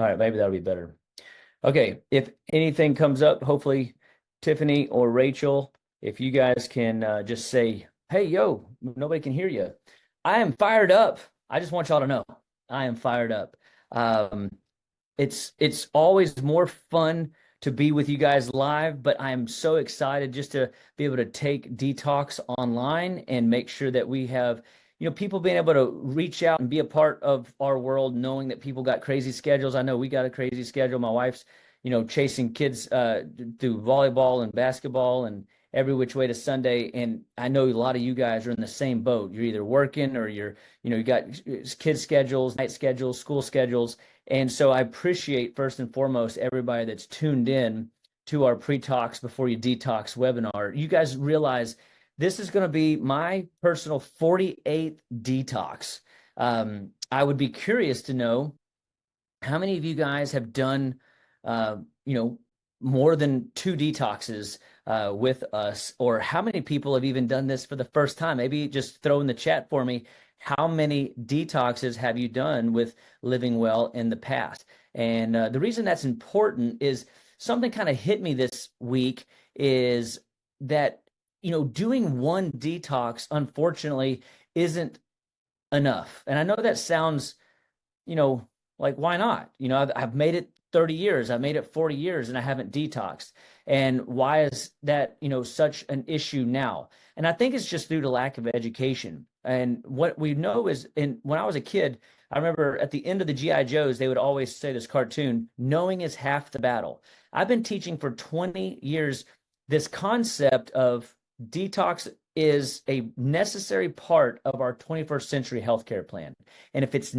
All right, maybe that'll be better. Okay, if anything comes up, hopefully Tiffany or Rachel, if you guys can just say, "Hey, yo, nobody can hear you." I am fired up. I just want y'all to know I am fired up. Um, it's always more fun to be with you guys live, but I am so excited just to be able to take Detox online and make sure that we have, people being able to reach out and be a part of our world, knowing that people got crazy schedules. I know we got a crazy schedule. My wife's, chasing kids through volleyball and basketball and every which way to Sunday. And I know a lot of you guys are in the same boat. You're either working or you got kids schedules, night schedules, school schedules. And so I appreciate first and foremost everybody that's tuned in to our pre-talks before you detox webinar. You guys realize this is going to be my personal 48th detox. I would be curious to know how many of you guys have done, uh, you know, more than two detoxes with us, or how many people have even done this for the first time? Maybe just throw in the chat for me. How many detoxes have you done with Living Well in the past? And the reason that's important is something kind of hit me this week is that, doing one detox, unfortunately, isn't enough. And I know that sounds, you know, like why not? I've made it 30 years, I've made it 40 years, and I haven't detoxed. And why is that, such an issue now? And I think it's just due to lack of education. And what we know is, when I was a kid, I remember at the end of the GI Joes, they would always say this cartoon, knowing is half the battle. I've been teaching for 20 years this concept of detox is a necessary part of our 21st century healthcare plan. And if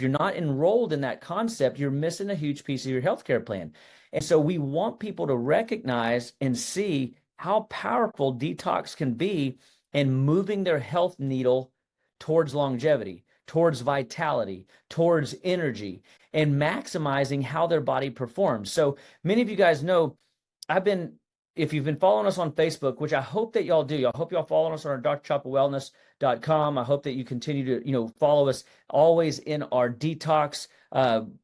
you're not enrolled in that concept, you're missing a huge piece of your healthcare plan. And so we want people to recognize and see how powerful detox can be in moving their health needle towards longevity, towards vitality, towards energy, and maximizing how their body performs. So many of you guys know if you've been following us on Facebook, which I hope that y'all do, I hope y'all follow us on our drchopperwellness.com. I hope that you continue to, follow us always in our detox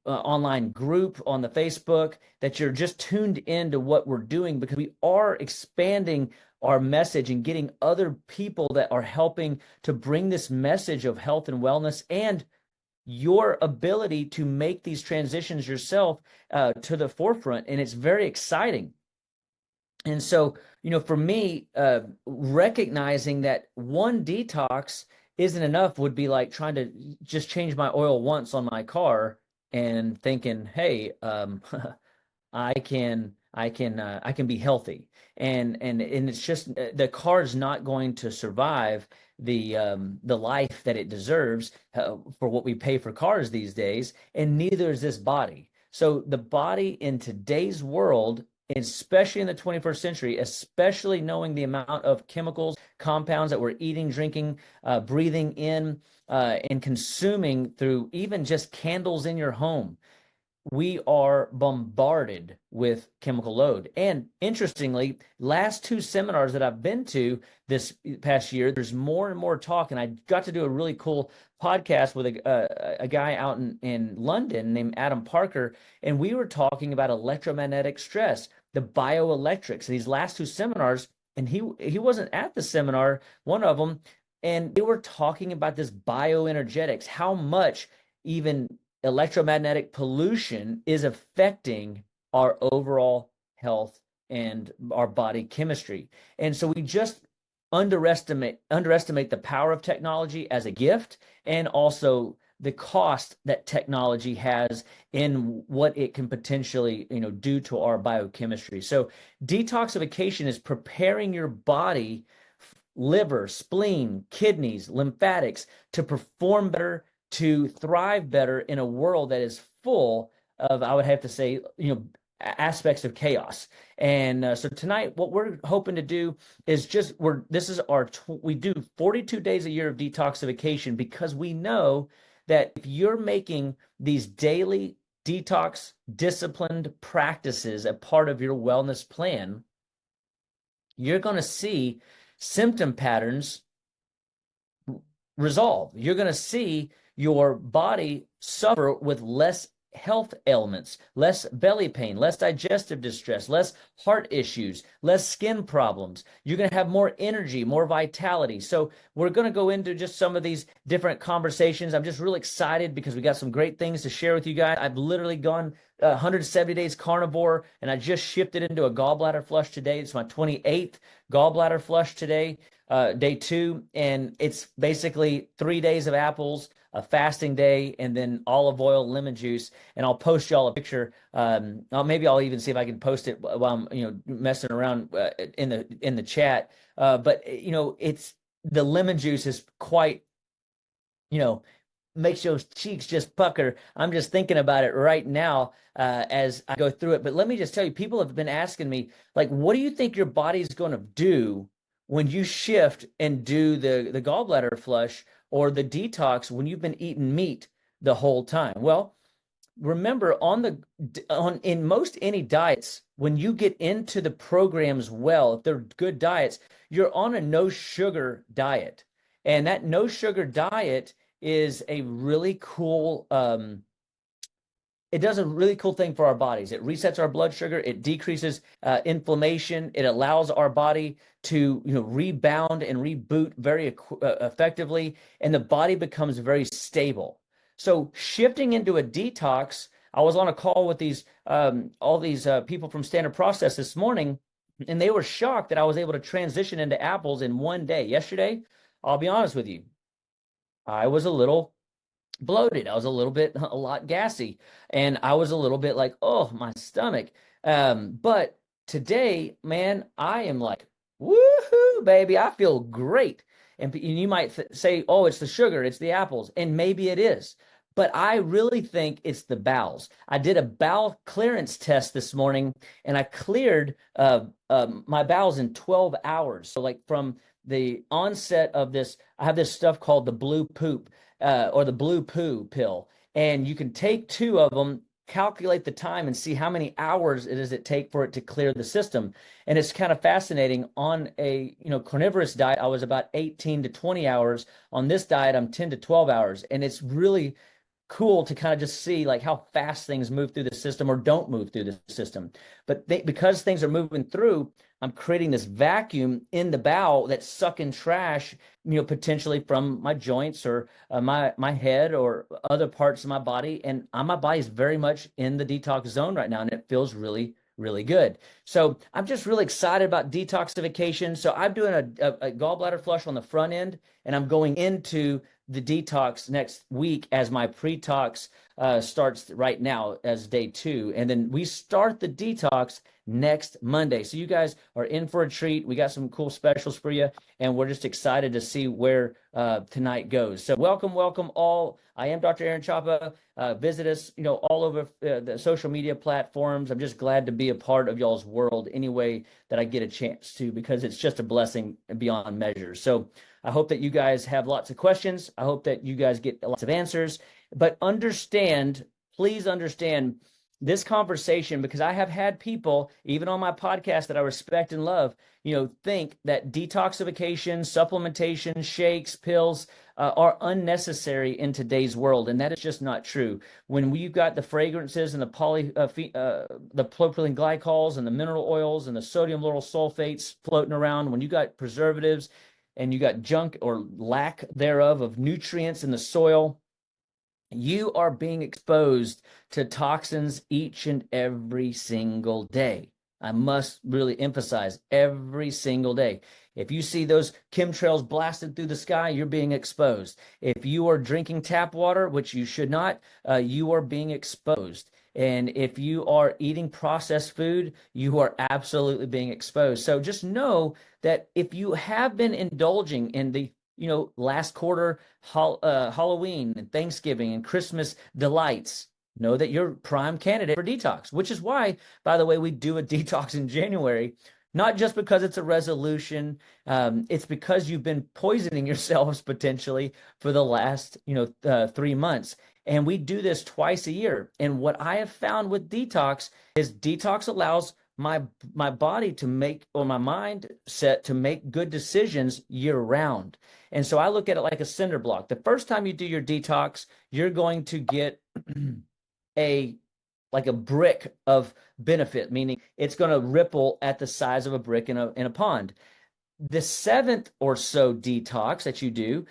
online group on the Facebook, that you're just tuned into what we're doing, because we are expanding our message and getting other people that are helping to bring this message of health and wellness and your ability to make these transitions yourself to the forefront. And it's very exciting. And so, for me, recognizing that one detox isn't enough would be like trying to just change my oil once on my car and thinking, hey, I can be healthy. And it's just the car's not going to survive the life that it deserves for what we pay for cars these days, and neither is this body. So the body in today's world, especially in the 21st century, especially knowing the amount of chemicals, compounds that we're eating, drinking, breathing in, and consuming through even just candles in your home, we are bombarded with chemical load. And interestingly, last two seminars that I've been to this past year, there's more and more talk. And I got to do a really cool podcast with a guy out in London named Adam Parker. And we were talking about electromagnetic stress, the bioelectrics, these last two seminars. And he wasn't at the seminar, one of them. And they were talking about this bioenergetics, how much even electromagnetic pollution is affecting our overall health and our body chemistry. And so we just underestimate the power of technology as a gift, and also the cost that technology has in what it can potentially, do to our biochemistry. So detoxification is preparing your body, liver, spleen, kidneys, lymphatics, to perform better, to thrive better in a world that is full of, I would have to say, aspects of chaos. And so tonight, what we're hoping to do is we do 42 days a year of detoxification, because we know that if you're making these daily detox disciplined practices a part of your wellness plan, you're going to see symptom patterns resolve. You're going to see your body suffer with less health ailments, less belly pain, less digestive distress, less heart issues, less skin problems. You're going to have more energy, more vitality. So we're going to go into just some of these different conversations. I'm just really excited because we got some great things to share with you guys. I've literally gone 170 days carnivore, and I just shifted into a gallbladder flush today. It's my 28th gallbladder flush today, day 2, and it's basically 3 days of apples, a fasting day, and then olive oil, lemon juice. And I'll post y'all a picture. Maybe I'll even see if I can post it while I'm messing around in the chat. But it's the lemon juice is quite you know makes your cheeks just pucker. I'm just thinking about it right now as I go through it. But let me just tell you, people have been asking me, like, what do you think your body's going to do when you shift and do the gallbladder flush or the detox when you've been eating meat the whole time? Well, remember in most any diets, when you get into the programs well, if they're good diets, you're on a no sugar diet. And that no sugar diet is a really cool it does a really cool thing for our bodies. It resets our blood sugar, it decreases inflammation, it allows our body to rebound and reboot very effectively, and the body becomes very stable. So shifting into a detox, I was on a call with all these people from Standard Process this morning, and they were shocked that I was able to transition into apples in one day. Yesterday, I'll be honest with you, I was a little bloated. I was a lot gassy, and I was a little bit like, oh, my stomach. But today, man, I am like, woohoo, baby, I feel great. And you might say, oh, it's the sugar, it's the apples, and maybe it is. But I really think it's the bowels. I did a bowel clearance test this morning, and I cleared my bowels in 12 hours. So, like, from the onset of this, I have this stuff called the blue poop or the blue poo pill, and you can take 2 of them, calculate the time, and see how many hours does it take for it to clear the system. And it's kind of fascinating. On a carnivorous diet, I was about 18 to 20 hours. On this diet, I'm 10 to 12 hours, and it's really cool to kind of just see like how fast things move through the system or don't move through the system. But because things are moving through, I'm creating this vacuum in the bowel that's sucking trash, potentially from my joints or my head or other parts of my body. And my body is very much in the detox zone right now, and it feels really, really good. So I'm just really excited about detoxification. So I'm doing a gallbladder flush on the front end, and I'm going into the detox next week as my pre-tox starts right now as day 2. And then we start the detox next Monday. So you guys are in for a treat. We got some cool specials for you, and we're just excited to see where tonight goes. So welcome all. I am Dr. Aaron Chapa. Visit us, all over the social media platforms. I'm just glad to be a part of y'all's world any way that I get a chance to, because it's just a blessing beyond measure. So I hope that you guys have lots of questions. I hope that you guys get lots of answers. But please understand this conversation, because I have had people, even on my podcast that I respect and love, think that detoxification, supplementation, shakes, pills are unnecessary in today's world. And that is just not true. When you've got the fragrances and the propylene glycols and the mineral oils and the sodium lauryl sulfates floating around, when you got preservatives and you got junk or lack thereof of nutrients in the soil, you are being exposed to toxins each and every single day. I must really emphasize, every single day. If you see those chemtrails blasted through the sky, you're being exposed. If you are drinking tap water, which you should not, you are being exposed. And if you are eating processed food, you are absolutely being exposed. So just know that if you have been indulging in the last quarter Halloween and Thanksgiving and Christmas delights, know that you're prime candidate for detox, which is why, by the way, we do a detox in January. Not just because it's a resolution, it's because you've been poisoning yourselves potentially for the last 3 months. And we do this twice a year. And what I have found with detox is detox allows my body to make, or my mind set to make good decisions year round. And so I look at it like a cinder block. The first time you do your detox, you're going to get a like a brick of benefit, meaning it's going to ripple at the size of a brick in a pond. The seventh or so detox that you do,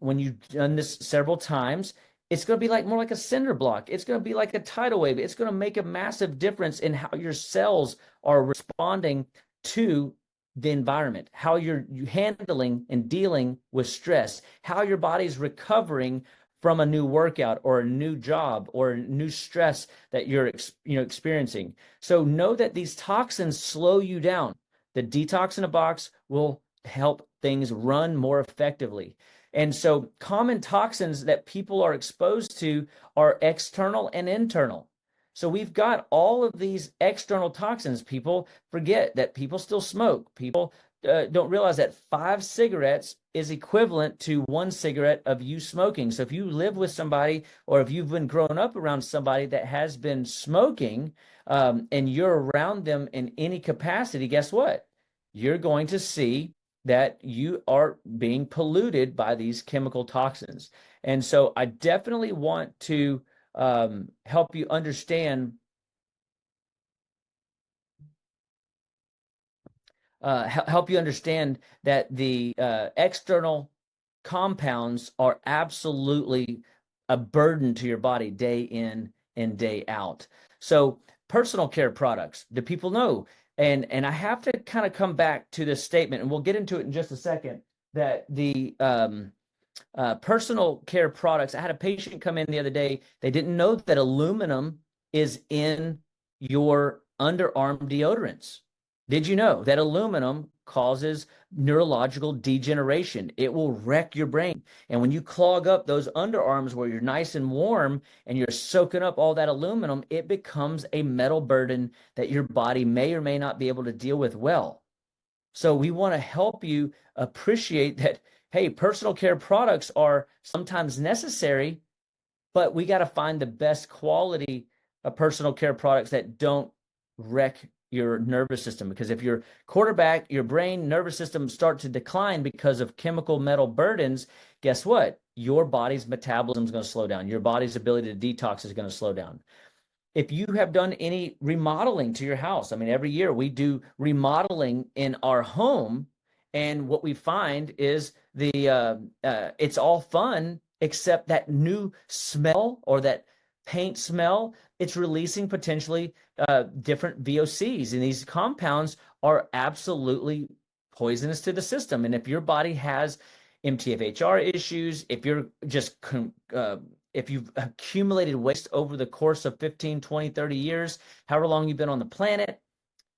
when you've done this several times, it's going to be like more like a cinder block. It's going to be like a tidal wave. It's going to make a massive difference in how your cells are responding to the environment, how you handling and dealing with stress, how your body's recovering from a new workout or a new job or a new stress that you're experiencing. So know that these toxins slow you down. The detox in a box will help things run more effectively. And so common toxins that people are exposed to are external and internal. So we've got all of these external toxins. People forget that people still smoke. People don't realize that 5 cigarettes is equivalent to 1 cigarette of you smoking. So if you live with somebody or if you've been growing up around somebody that has been smoking, and you're around them in any capacity, guess what? You're going to see that you are being polluted by these chemical toxins. And so I definitely want to help you understand help you understand that the external compounds are absolutely a burden to your body day in and day out. So personal care products, do people know? And I have to kind of come back to this statement, and we'll get into it in just a second, that the personal care products. I had a patient come in the other day. They didn't know that aluminum is in your underarm deodorants. Did you know that aluminum causes neurological degeneration? It will wreck your brain. And when you clog up those underarms where you're nice and warm and you're soaking up all that aluminum, it becomes a metal burden that your body may or may not be able to deal with well. So we want to help you appreciate that, hey, personal care products are sometimes necessary, but we got to find the best quality of personal care products that don't wreck your nervous system. Because if your quarterback, your brain, nervous system start to decline because of chemical metal burdens, guess what? Your body's metabolism is going to slow down. Your body's ability to detox is going to slow down. If you have done any remodeling to your house, I mean, every year we do remodeling in our home, and what we find is it's all fun except that new smell or that paint smell. It's releasing potentially different VOCs, and these compounds are absolutely poisonous to the system. And if your body has MTHFR issues, if you're just if you've accumulated waste over the course of 15, 20, 30 years, however long you've been on the planet,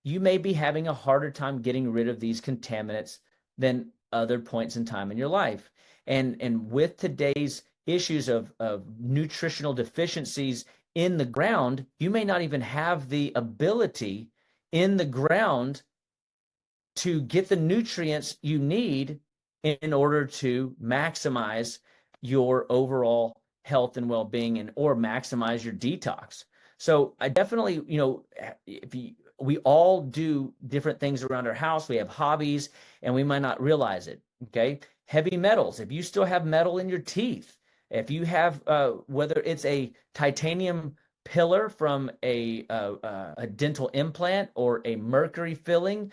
you may be having a harder time getting rid of these contaminants than other points in time in your life. And with today's issues of nutritional deficiencies in the ground, you may not even have the ability in the ground to get the nutrients you need in order to maximize your overall health and well-being or maximize your detox. So I definitely, we all do different things around our house. We have hobbies and we might not realize it. Okay. Heavy metals. If you still have metal in your teeth, if you have, whether it's a titanium pillar from a dental implant or a mercury filling,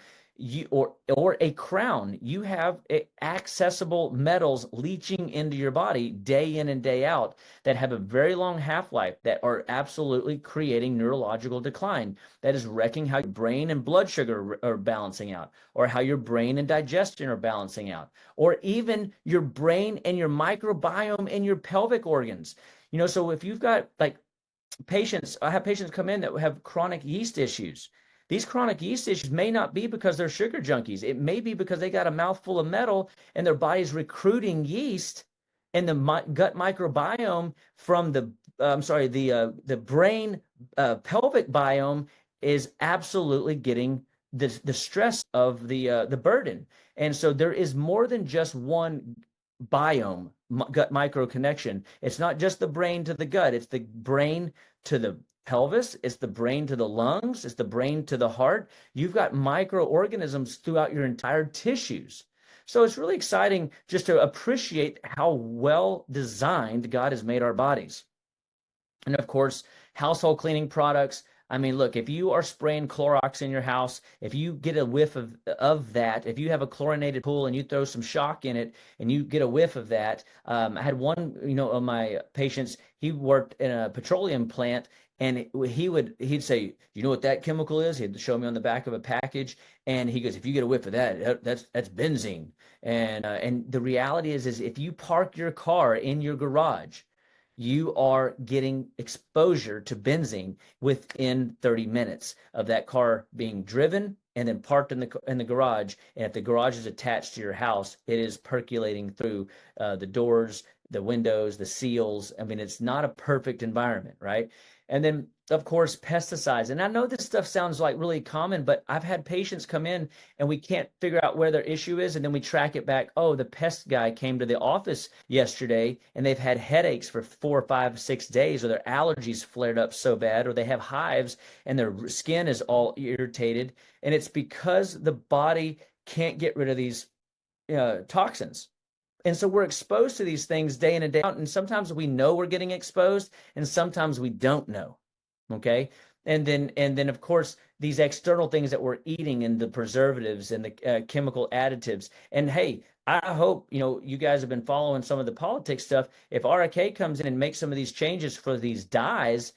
or a crown, you have accessible metals leaching into your body day in and day out that have a very long half-life, that are absolutely creating neurological decline, that is wrecking how your brain and blood sugar are balancing out, or how your brain and digestion are balancing out, or even your brain and your microbiome and your pelvic organs. So if you've got like patients, I have patients come in that have chronic yeast issues. These chronic yeast issues may not be because they're sugar junkies. It may be because they got a mouthful of metal and their body's recruiting yeast, and the gut microbiome from the brain pelvic biome is absolutely getting the stress of the burden. And so there is more than just one biome, gut micro connection. It's not just the brain to the gut, it's the brain to the pelvis, it's the brain to the lungs, it's the brain to the heart. You've got microorganisms throughout your entire tissues. So it's really exciting just to appreciate how well designed God has made our bodies. And of course, household cleaning products. I mean, look, if you are spraying Clorox in your house, if you get a whiff of that, if you have a chlorinated pool and you throw some shock in it and you get a whiff of that, I had one, of my patients, he worked in a petroleum plant, and he'd say, you know what that chemical is? He'd show me on the back of a package, and he goes, if you get a whiff of that, that's benzene. And the reality is if you park your car in your garage, you are getting exposure to benzene within 30 minutes of that car being driven and then parked in the garage. And if the garage is attached to your house, it is percolating through the doors, the windows, the seals. I mean, it's not a perfect environment, right? And then, of course, pesticides. And I know this stuff sounds like really common, but I've had patients come in and we can't figure out where their issue is. And then we track it back. Oh, the pest guy came to the office yesterday and they've had headaches for 4, 5, 6 days, or their allergies flared up so bad, or they have hives and their skin is all irritated. And it's because the body can't get rid of these toxins. And so we're exposed to these things day in and day out. And sometimes we know we're getting exposed, and sometimes we don't know. Okay. And then of course, these external things that we're eating, and the preservatives and the chemical additives. And hey, I hope, you guys have been following some of the politics stuff. If RFK comes in and makes some of these changes for these dyes,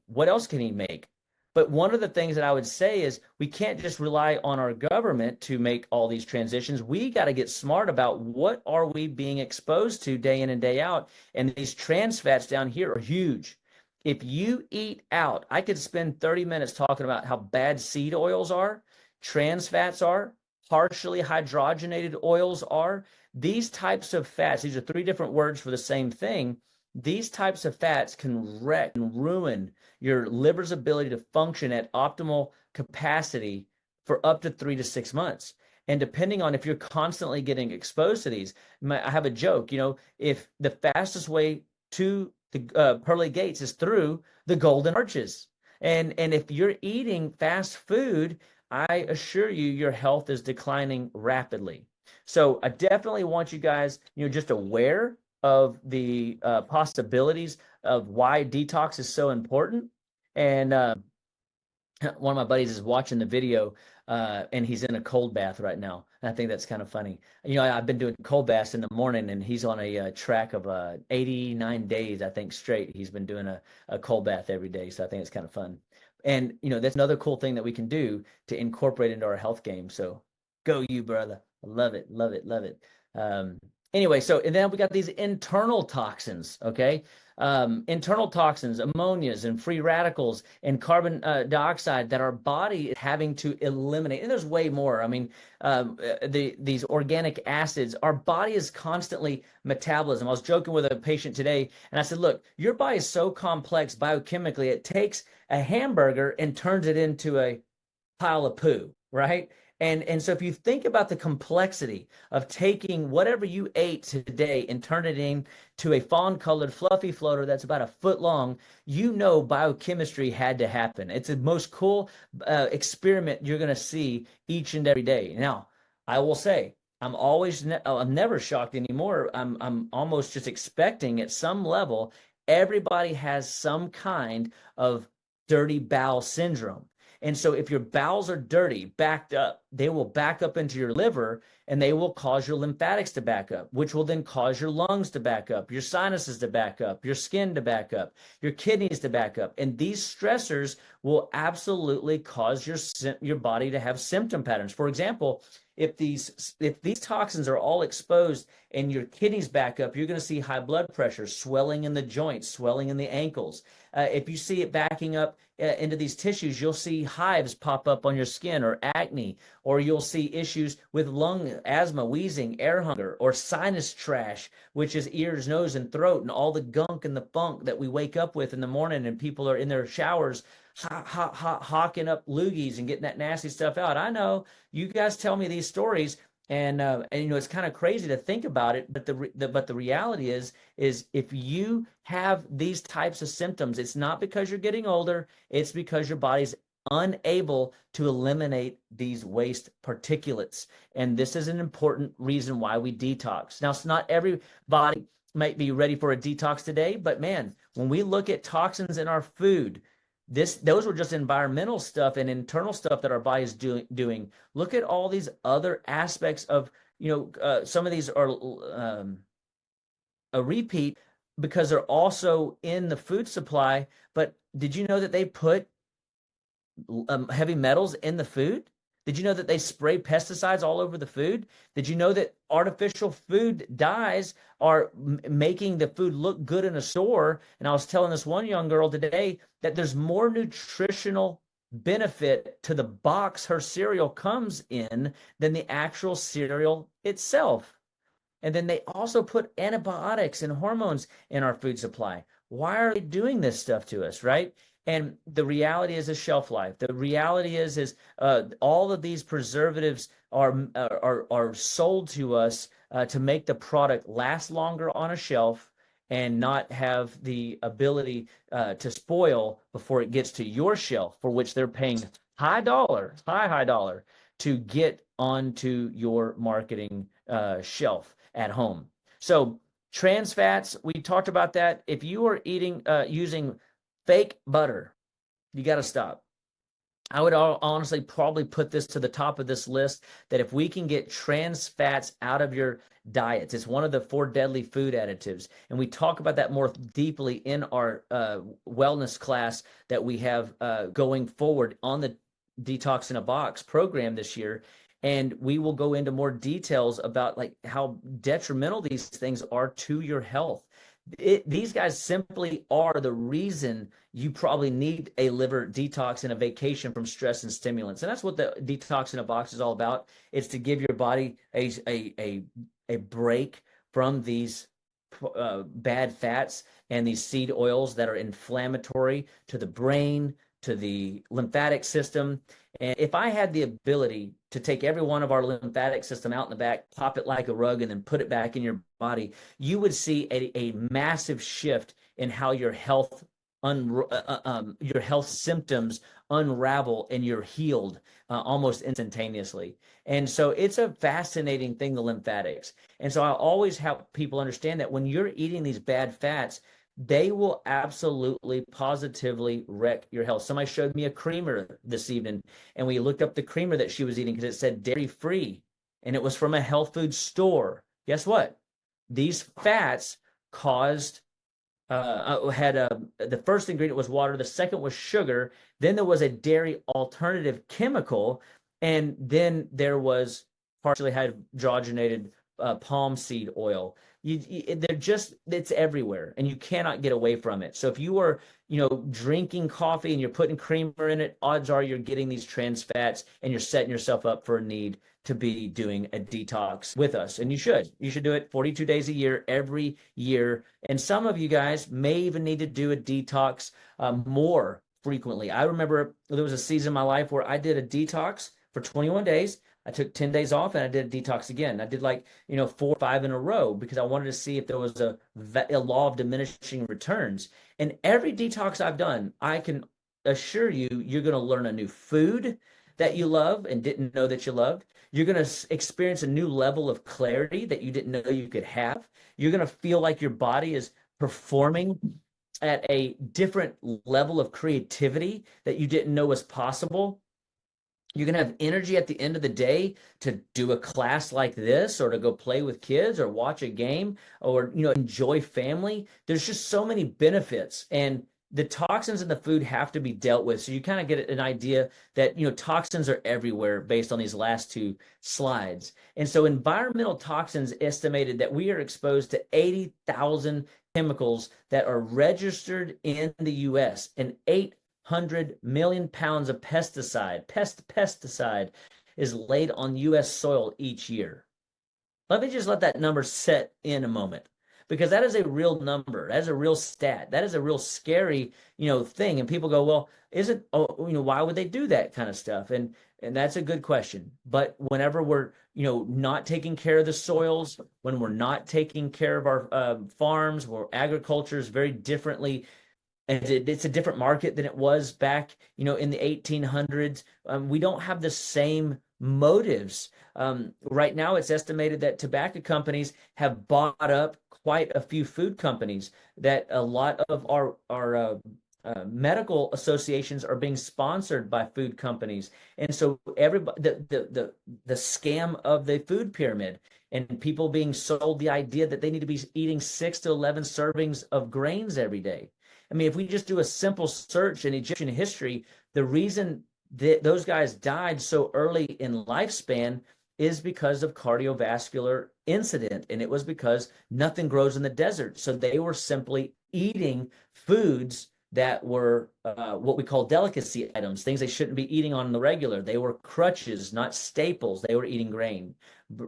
what else can he make? But one of the things that I would say is we can't just rely on our government to make all these transitions. We got to get smart about what are we being exposed to day in and day out. And these trans fats down here are huge. If you eat out, I could spend 30 minutes talking about how bad seed oils are, trans fats are, partially hydrogenated oils are. These types of fats, these are 3 different words for the same thing. These types of fats can wreck and ruin your liver's ability to function at optimal capacity for up to 3 to 6 months. And depending on if you're constantly getting exposed to these, I have a joke, if the fastest way to the pearly gates is through the golden arches. And if you're eating fast food, I assure you, your health is declining rapidly. So I definitely want you guys, just aware of the possibilities of why detox is so important. And one of my buddies is watching the video, and he's in a cold bath right now. And I think that's kind of funny. I've been doing cold baths in the morning, and he's on a track of 89 days, I think, straight. He's been doing a cold bath every day. So I think it's kind of fun. And, that's another cool thing that we can do to incorporate into our health game. So go you, brother. I love it, love it, love it. Anyway, and then we got these internal toxins, okay? Internal toxins, ammonias and free radicals and carbon dioxide that our body is having to eliminate. And there's way more. I mean, these organic acids, our body is constantly metabolism. I was joking with a patient today, and I said, look, your body is so complex biochemically, it takes a hamburger and turns it into a pile of poo, right? And so if you think about the complexity of taking whatever you ate today and turn it into a fawn-colored fluffy floater that's about a foot long, biochemistry had to happen. It's the most cool experiment you're going to see each and every day. Now, I will say, I'm never shocked anymore. I'm almost just expecting at some level, everybody has some kind of dirty bowel syndrome. And so if your bowels are dirty, backed up, they will back up into your liver, and they will cause your lymphatics to back up, which will then cause your lungs to back up, your sinuses to back up, your skin to back up, your kidneys to back up. And these stressors will absolutely cause your body to have symptom patterns. For example, if these toxins are all exposed and your kidneys back up, you're going to see high blood pressure, swelling in the joints, swelling in the ankles. If you see it backing up into these tissues, you'll see hives pop up on your skin, or acne, or you'll see issues with lung asthma, wheezing, air hunger, or sinus trash, which is ears, nose, and throat, and all the gunk and the funk that we wake up with in the morning, and people are in their showers hawking up loogies and getting that nasty stuff out. I know you guys tell me these stories, and it's kind of crazy to think about it, but the reality is if you have these types of symptoms, it's not because you're getting older, it's because your body's unable to eliminate these waste particulates. And this is an important reason why we detox. Now, it's not everybody might be ready for a detox today, but man, when we look at toxins in our food, those were just environmental stuff and internal stuff that our body is doing. Look at all these other aspects of, some of these are a repeat because they're also in the food supply. But did you know that they put heavy metals in the food? Did you know that they spray pesticides all over the food? Did you know that artificial food dyes are making the food look good in a store? And I was telling this one young girl today that there's more nutritional benefit to the box her cereal comes in than the actual cereal itself. And then they also put antibiotics and hormones in our food supply. Why are they doing this stuff to us, right? And the reality is a shelf life. The reality is all of these preservatives are sold to us to make the product last longer on a shelf and not have the ability to spoil before it gets to your shelf, for which they're paying high dollar to get onto your marketing shelf at home. So trans fats, we talked about that. If you are using fake butter, you got to stop. I would honestly probably put this to the top of this list, that if we can get trans fats out of your diets, it's one of the 4 deadly food additives. And we talk about that more deeply in our wellness class that we have going forward on the Detox in a Box program this year. And we will go into more details about like how detrimental these things are to your health. These guys simply are the reason you probably need a liver detox and a vacation from stress and stimulants. And that's what the Detox in a Box is all about. It's to give your body a break from these bad fats and these seed oils that are inflammatory to the brain, to the lymphatic system. And if I had the ability to take every one of our lymphatic system out in the back, pop it like a rug, and then put it back in your body, you would see a massive shift in how your health symptoms unravel and you're healed almost instantaneously. And so it's a fascinating thing, the lymphatics. And so I always help people understand that when you're eating these bad fats, they will absolutely positively wreck your health. Somebody showed me a creamer this evening, and we looked up the creamer that she was eating because it said dairy free, and it was from a health food store. Guess what? These fats caused the first ingredient was water, the second was sugar, then there was a dairy alternative chemical, and then there was partially hydrogenated palm seed oil. It's everywhere, and you cannot get away from it. So if you are, drinking coffee and you're putting creamer in it, odds are you're getting these trans fats, and you're setting yourself up for a need to be doing a detox with us. And you should do it 42 days a year, every year. And some of you guys may even need to do a detox more frequently. I remember there was a season in my life where I did a detox for 21 days. I took 10 days off and I did a detox again. I did 4 or 5 in a row because I wanted to see if there was a law of diminishing returns. And every detox I've done, I can assure you, you're going to learn a new food that you love and didn't know that you loved. You're going to experience a new level of clarity that you didn't know you could have. You're going to feel like your body is performing at a different level of creativity that you didn't know was possible. You're going to have energy at the end of the day to do a class like this, or to go play with kids, or watch a game, or enjoy family. There's just so many benefits, and the toxins in the food have to be dealt with. So you kind of get an idea that toxins are everywhere based on these last 2 slides. And so environmental toxins estimated that we are exposed to 80,000 chemicals that are registered in the US, and 800 million pounds of pesticide is laid on US soil each year. Let me just let that number set in a moment, because that is a real number. That is a real stat. That is a real scary, thing. And people go, well, why would they do that kind of stuff? And that's a good question. But whenever we're, not taking care of the soils, when we're not taking care of our farms, where agriculture is very differently, and it's a different market than it was back, in the 1800s. We don't have the same motives. Right now, it's estimated that tobacco companies have bought up quite a few food companies. That a lot of medical associations are being sponsored by food companies, and so everybody the scam of the food pyramid and people being sold the idea that they need to be eating 6 to 11 servings of grains every day. I mean, if we just do a simple search in Egyptian history, the reason that those guys died so early in lifespan is because of cardiovascular incident, and it was because nothing grows in the desert. So they were simply eating foods that were what we call delicacy items, things they shouldn't be eating on the regular. They were crutches, not staples. They were eating grain,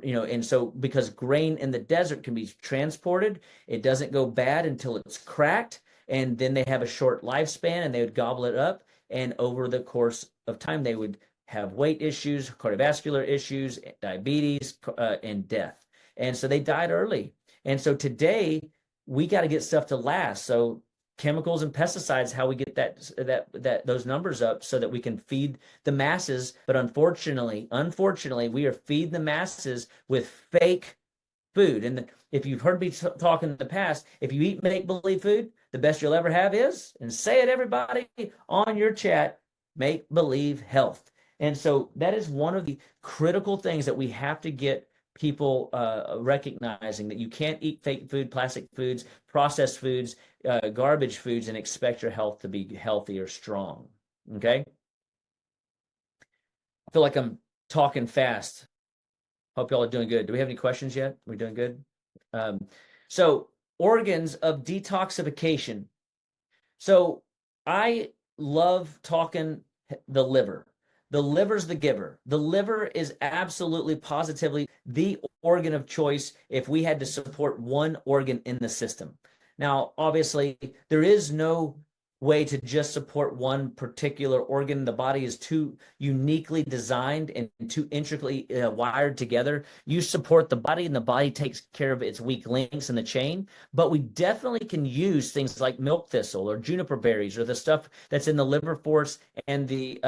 and so because grain in the desert can be transported, it doesn't go bad until it's cracked, and then they have a short lifespan, and they would gobble it up, and over the course of time, they would have weight issues, cardiovascular issues, diabetes, and death. And so they died early. And so today we got to get stuff to last. So chemicals and pesticides, how we get those numbers up so that we can feed the masses. But unfortunately, we are feeding the masses with fake food. And if you've heard me talk in the past, if you eat make believe food, the best you'll ever have is, and say it everybody on your chat, make believe health. And so that is one of the critical things that we have to get people recognizing, that you can't eat fake food, plastic foods, processed foods, garbage foods, and expect your health to be healthy or strong. Okay. I feel like I'm talking fast. Hope y'all are doing good. Do we have any questions yet? Are we doing good? So organs of detoxification. So I love talking the liver. The liver's the giver. The liver is absolutely positively the organ of choice if we had to support one organ in the system. Now, obviously, there is no way to just support one particular organ. The body is too uniquely designed and too intricately wired together. You support the body, and the body takes care of its weak links in the chain. But we definitely can use things like milk thistle or juniper berries or the stuff that's in the liver force and the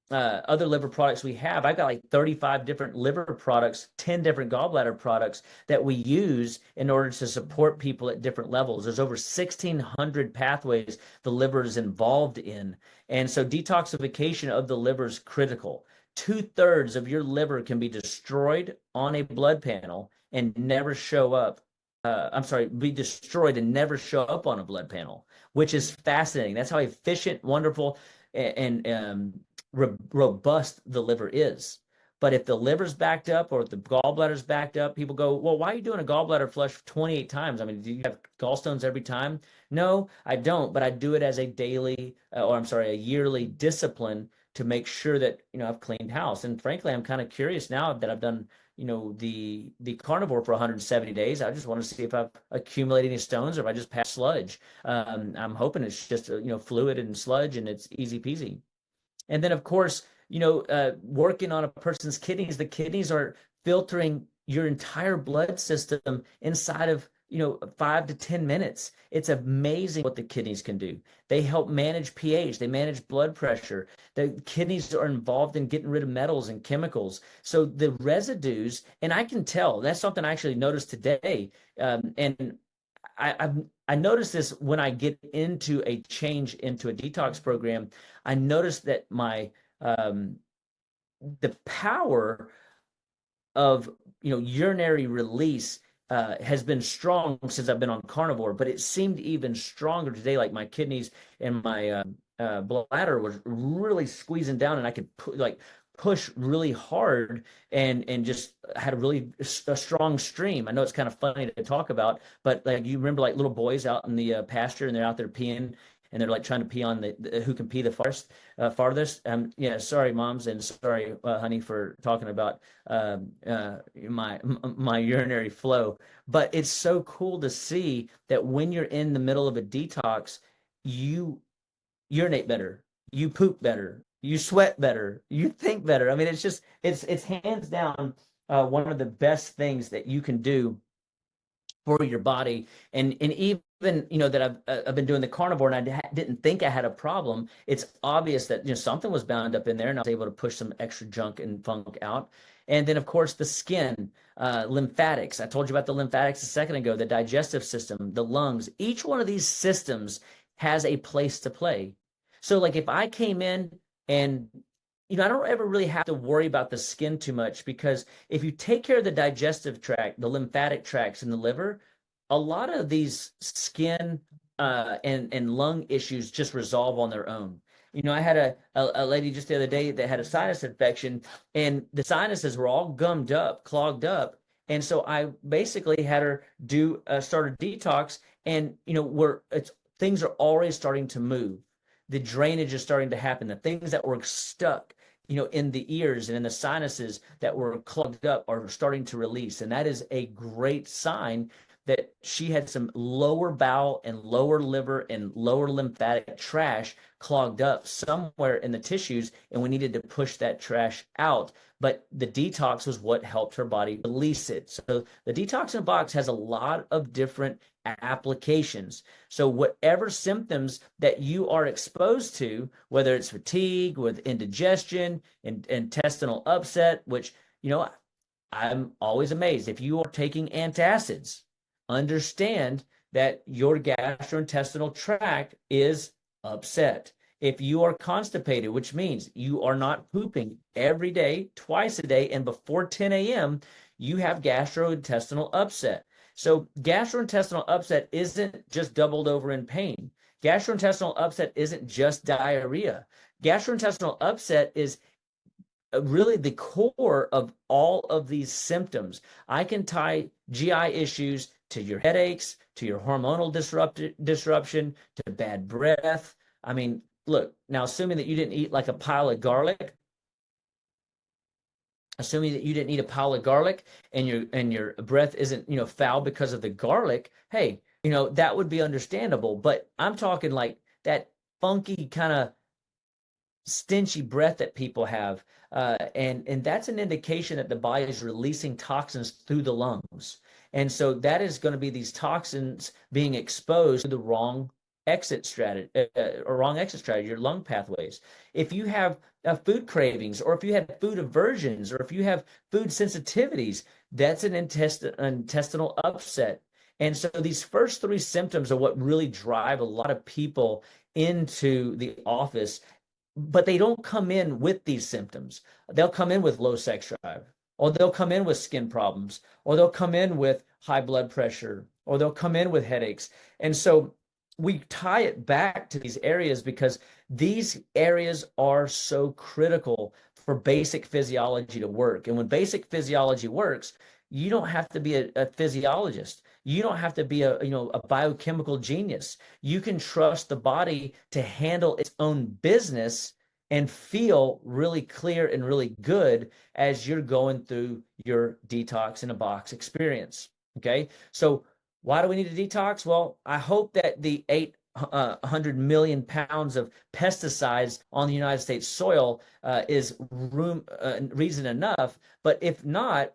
other liver products we have. I've got like 35 different liver products, 10 different gallbladder products that we use in order to support people at different levels. There's over 1,600 pathways the liver is involved in. And so detoxification of the liver is critical. 2/3 of your liver can be destroyed on a blood panel and never show up. Be destroyed and never show up on a blood panel, which is fascinating. That's how efficient, wonderful, and robust the liver is. But if the liver's backed up or if the gallbladder's backed up, people go, well, why are you doing a gallbladder flush 28 times? I mean, do you have gallstones every time? No, I don't, but I do it as a a yearly discipline to make sure that, I've cleaned house. And frankly, I'm kind of curious now that I've done, the carnivore for 170 days. I just want to see if I've accumulated any stones or if I just passed sludge. I'm hoping it's just, fluid and sludge and it's easy peasy. And then, of course, working on a person's kidneys, the kidneys are filtering your entire blood system inside of, 5 to 10 minutes. It's amazing what the kidneys can do. They help manage pH. They manage blood pressure. The kidneys are involved in getting rid of metals and chemicals. So the residues, and I can tell, that's something I actually noticed today. And I noticed this when I get into a change into a detox program. I noticed that the power of urinary release has been strong since I've been on carnivore, but it seemed even stronger today. Like my kidneys and my bladder was really squeezing down, and I could push really hard and just had a strong stream. I know it's kind of funny to talk about, but like you remember like little boys out in the pasture and they're out there peeing and they're like trying to pee on the who can pee the farthest. Yeah, sorry moms, and sorry honey for talking about my urinary flow, but it's so cool to see that when you're in the middle of a detox, you urinate better, you poop better, you sweat better, you think better. I mean, it's hands down one of the best things that you can do for your body. And even even that I've been doing the carnivore and I didn't think I had a problem. It's obvious that something was bound up in there, and I was able to push some extra junk and funk out. And then of course the skin, lymphatics. I told you about the lymphatics a second ago. The digestive system, the lungs. Each one of these systems has a place to play. So like if I came in and I don't ever really have to worry about the skin too much, because if you take care of the digestive tract, the lymphatic tracts, and the liver, a lot of these skin and lung issues just resolve on their own. I had a lady just the other day that had a sinus infection, and the sinuses were all gummed up, clogged up. And so I basically had her do start a detox, and where it's things are already starting to move. The drainage is starting to happen. The things that were stuck, in the ears and in the sinuses that were clogged up are starting to release. And that is a great sign that she had some lower bowel and lower liver and lower lymphatic trash clogged up somewhere in the tissues, and we needed to push that trash out. But the detox was what helped her body release it. So the detox in a box has a lot of different applications. So whatever symptoms that you are exposed to, whether it's fatigue with indigestion and intestinal upset, which I'm always amazed if you are taking antacids, understand that your gastrointestinal tract is upset. If you are constipated, which means you are not pooping every day, twice a day, and before 10 a.m., you have gastrointestinal upset. So gastrointestinal upset isn't just doubled over in pain. Gastrointestinal upset isn't just diarrhea. Gastrointestinal upset is really the core of all of these symptoms. I can tie GI issues to your headaches, to your hormonal disruption, to bad breath. I mean, look, now assuming that you didn't eat like a pile of garlic, assuming that you didn't eat a pile of garlic and your breath isn't, foul because of the garlic, hey, that would be understandable. But I'm talking like that funky kind of stinchy breath that people have, and that's an indication that the body is releasing toxins through the lungs. And so that is going to be these toxins being exposed to the wrong exit strategy, your lung pathways. If you have food cravings, or if you have food aversions, or if you have food sensitivities, that's an intestinal upset. And so these first three symptoms are what really drive a lot of people into the office, but they don't come in with these symptoms. They'll come in with low sex drive, or they'll come in with skin problems, or they'll come in with high blood pressure, or they'll come in with headaches. And so we tie it back to these areas because these areas are so critical for basic physiology to work. And when basic physiology works, you don't have to be a physiologist. You don't have to be a biochemical genius. You can trust the body to handle its own business and feel really clear and really good as you're going through your detox in a box experience. Okay. So why do we need a detox? Well, I hope that the 800 million pounds of pesticides on the United States soil is reason enough. But if not,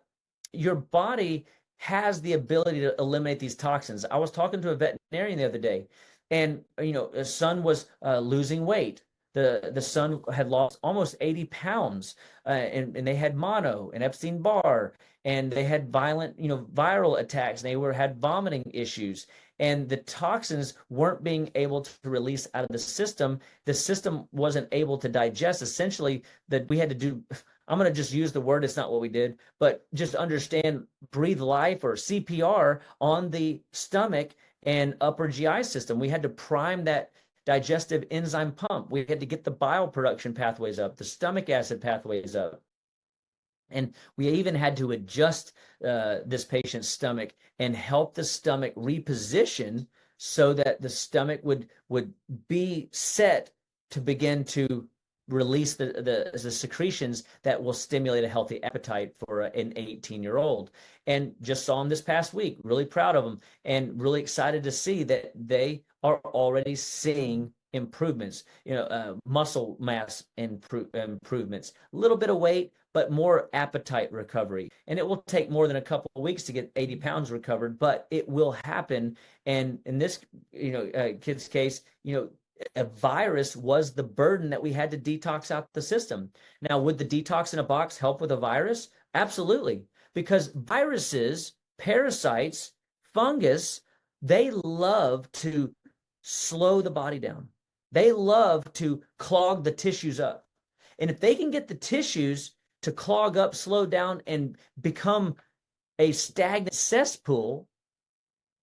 your body has the ability to eliminate these toxins. I was talking to a veterinarian the other day, and his son was losing weight. The son had lost almost 80 pounds, and they had mono and Epstein-Barr, and they had violent, viral attacks, and they had vomiting issues, and the toxins weren't being able to release out of the system. The system wasn't able to digest. Essentially, that we had to do. I'm going to just use the word. It's not what we did, but just understand breathe life or CPR on the stomach and upper GI system. We had to prime that digestive enzyme pump. We had to get the bile production pathways up, the stomach acid pathways up. And we even had to adjust this patient's stomach and help the stomach reposition so that the stomach would be set to begin to release the secretions that will stimulate a healthy appetite for an 18-year-old. And just saw them this past week, really proud of them and really excited to see that they are already seeing improvements, muscle mass improvements, a little bit of weight, but more appetite recovery. And it will take more than a couple of weeks to get 80 pounds recovered, but it will happen. And in this, kid's case, a virus was the burden that we had to detox out the system. Now, would the detox in a box help with a virus? Absolutely. Because viruses, parasites, fungus, they love to slow the body down. They love to clog the tissues up. And if they can get the tissues to clog up, slow down, and become a stagnant cesspool,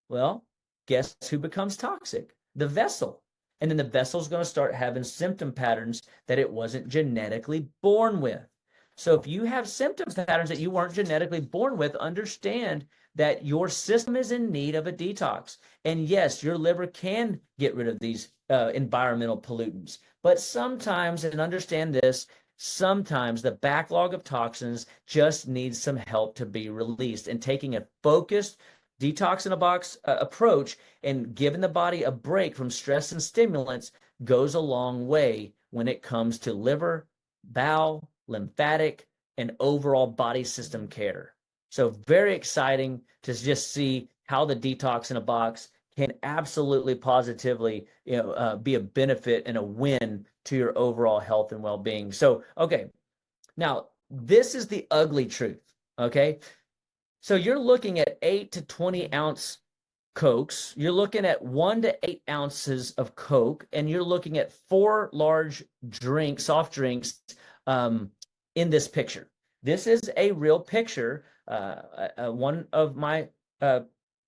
well, guess who becomes toxic? The vessel. And then the vessel's going to start having symptom patterns that it wasn't genetically born with. So if you have symptom patterns that you weren't genetically born with, understand that your system is in need of a detox. And yes, your liver can get rid of these environmental pollutants. But sometimes, and understand this, sometimes the backlog of toxins just needs some help to be released. And taking a focused detox in a box approach and giving the body a break from stress and stimulants goes a long way when it comes to liver, bowel, lymphatic, and overall body system care. So very exciting to just see how the detox in a box can absolutely positively be a benefit and a win to your overall health and well-being. So, okay, now this is the ugly truth, okay? So you're looking at 8 to 20 ounce Cokes, you're looking at 1 to 8 ounces of Coke, and you're looking at 4 large soft drinks in this picture. This is a real picture. One of my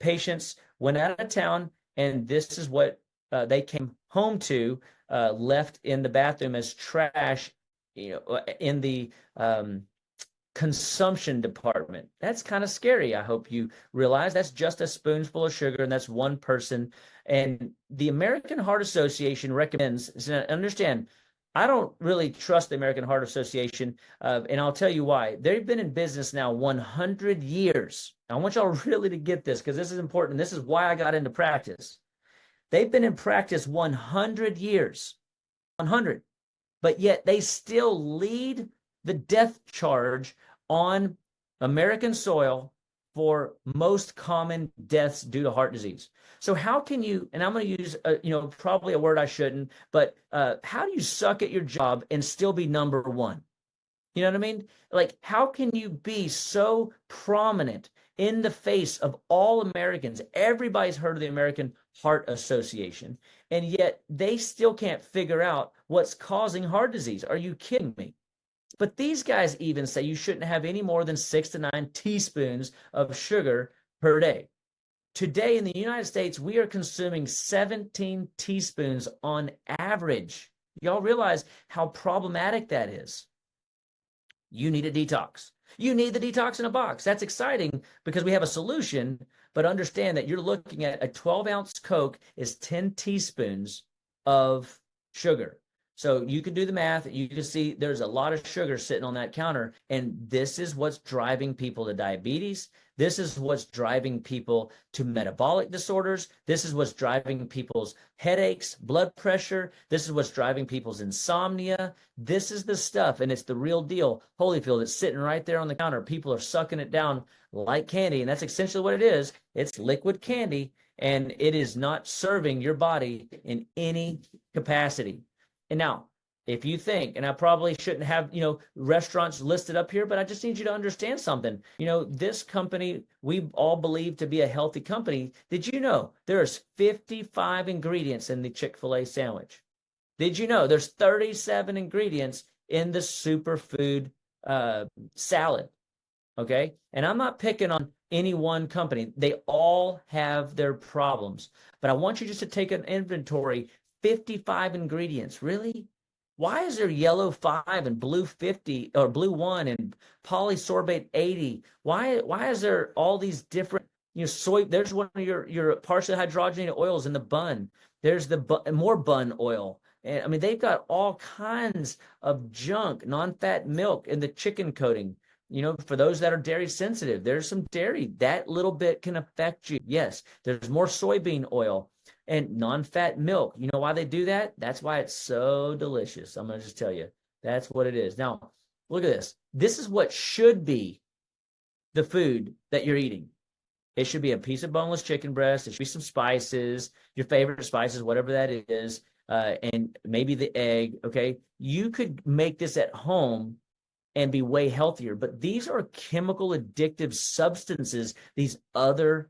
patients went out of town, and this is what they came home to, left in the bathroom as trash, in the consumption department. That's kind of scary. I hope you realize that's just a spoonful of sugar, and that's one person. And the American Heart Association recommends, understand, I don't really trust the American Heart Association, and I'll tell you why. They've been in business now 100 years. I want y'all really to get this, because this is important. This is why I got into practice. They've been in practice 100 years, 100, but yet they still lead the death charge on American soil for most common deaths due to heart disease. So how can you, and I'm going to use, probably a word I shouldn't, but how do you suck at your job and still be number one? You know what I mean? Like, how can you be so prominent in the face of all Americans? Everybody's heard of the American Heart Association, and yet they still can't figure out what's causing heart disease. Are you kidding me? But these guys even say you shouldn't have any more than 6 to 9 teaspoons of sugar per day. Today in the United States, we are consuming 17 teaspoons on average. Y'all realize how problematic that is. You need a detox. You need the detox in a box. That's exciting because we have a solution, but understand that you're looking at a 12-ounce Coke is 10 teaspoons of sugar. So you can do the math. You can see there's a lot of sugar sitting on that counter. And this is what's driving people to diabetes. This is what's driving people to metabolic disorders. This is what's driving people's headaches, blood pressure. This is what's driving people's insomnia. This is the stuff, and it's the real deal. Holyfield, it's sitting right there on the counter. People are sucking it down like candy, and that's essentially what it is. It's liquid candy, and it is not serving your body in any capacity. And now, if you think, and I probably shouldn't have, restaurants listed up here, but I just need you to understand something. This company, we all believe to be a healthy company. Did you know there's 55 ingredients in the Chick-fil-A sandwich? Did you know there's 37 ingredients in the superfood salad? Okay. And I'm not picking on any one company. They all have their problems. But I want you just to take an inventory. 55 ingredients. Really? Why is there yellow 5 and blue 50 or blue 1 and polysorbate 80? Why is there all these different, soy? There's one of your partially hydrogenated oils in the bun. There's more bun oil. And I mean, they've got all kinds of junk, non-fat milk in the chicken coating. For those that are dairy sensitive, there's some dairy. That little bit can affect you. Yes, there's more soybean oil. and non-fat milk. You know why they do that? That's why it's so delicious. I'm going to just tell you. That's what it is. Now, look at this. This is what should be the food that you're eating. It should be a piece of boneless chicken breast. It should be some spices, your favorite spices, whatever that is, and maybe the egg. Okay. You could make this at home and be way healthier, but these are chemical addictive substances, these other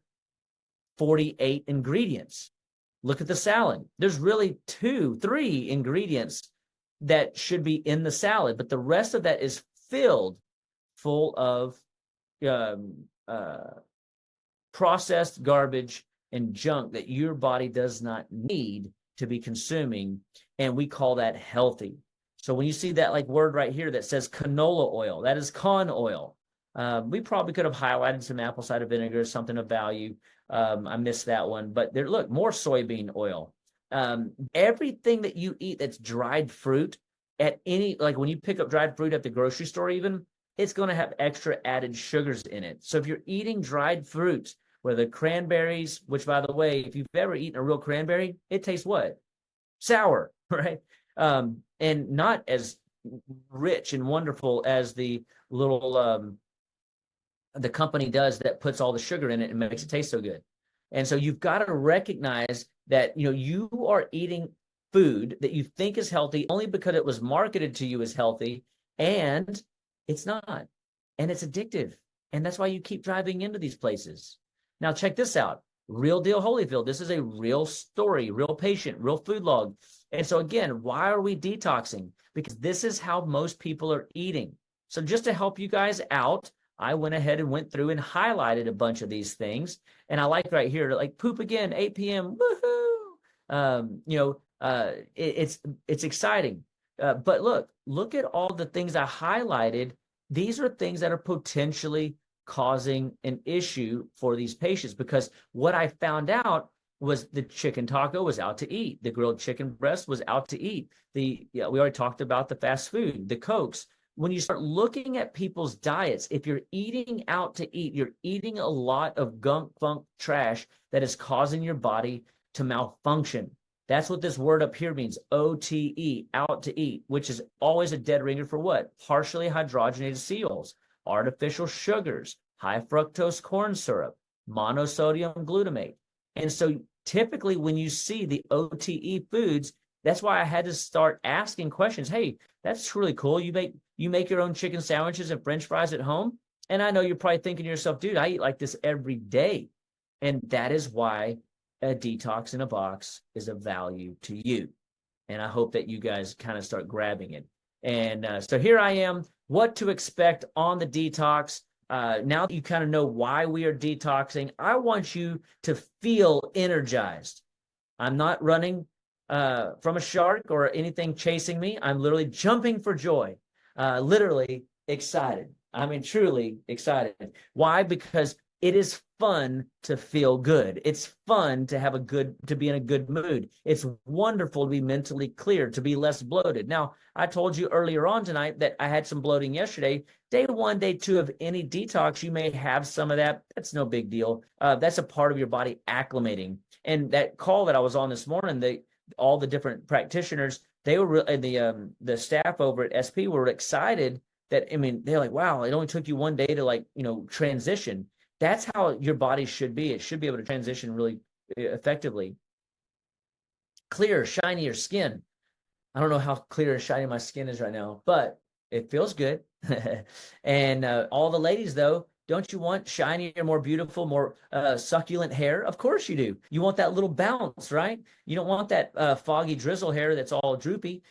48 ingredients. Look at the salad. There's really 2, 3 ingredients that should be in the salad, but the rest of that is full of um, uh, processed garbage and junk that your body does not need to be consuming. And we call that healthy. So when you see that like word right here that says canola oil, that is con oil. We probably could have highlighted some apple cider vinegar, something of value. I missed that one, but there, look, more soybean oil. Everything that you eat that's dried fruit at any, like when you pick up dried fruit at the grocery store, even, it's going to have extra added sugars in it. So if you're eating dried fruits, whether cranberries, which by the way, if you've ever eaten a real cranberry, it tastes what? Sour, right? And not as rich and wonderful as the little the company does that puts all the sugar in it and makes it taste so good. And so you've got to recognize that, you know, you are eating food that you think is healthy only because it was marketed to you as healthy, and it's not. And it's addictive. And that's why you keep driving into these places. Now, check this out. Real Deal Holyfield. This is a real story, real patient, real food log. And so again, why are we detoxing? Because this is how most people are eating. So just to help you guys out, I went ahead and went through and highlighted a bunch of these things. And I like right here, like poop again, 8 p.m. Woohoo! It's exciting. But look at all the things I highlighted. These are things that are potentially causing an issue for these patients, because what I found out was the chicken taco was out to eat. The grilled chicken breast was out to eat. We already talked about the fast food, the Cokes. When you start looking at people's diets, if you're eating out to eat, you're eating a lot of gunk, funk, trash that is causing your body to malfunction. That's what this word up here means, OTE, out to eat, which is always a dead ringer for what? Partially hydrogenated cereals, artificial sugars, high fructose corn syrup, monosodium glutamate. And so typically when you see the OTE foods, that's why I had to start asking questions. Hey, that's really cool. You make your own chicken sandwiches and French fries at home. And I know you're probably thinking to yourself, dude, I eat like this every day. And that is why a detox in a box is of value to you. And I hope that you guys kind of start grabbing it. And so here I am, what to expect on the detox. Now that you kind of know why we are detoxing, I want you to feel energized. I'm not running from a shark or anything chasing me. I'm literally jumping for joy, literally excited. I mean, truly excited. Why? Because it is fun to feel good. It's fun to be in a good mood. It's wonderful to be mentally clear, to be less bloated. Now, I told you earlier on tonight that I had some bloating yesterday. Day 1, day 2 of any detox, you may have some of that. That's no big deal. That's a part of your body acclimating. And that call that I was on this morning, all the different practitioners, they were the staff over at SP were excited that, I mean, they're like, wow, it only took you 1 day to transition. That's how your body should be. It should be able to transition really effectively. Clear, shinier skin. I don't know how clear and shiny my skin is right now, but it feels good. And all the ladies, though, don't you want shinier, more beautiful, more succulent hair? Of course you do. You want that little bounce, right? You don't want that foggy drizzle hair that's all droopy.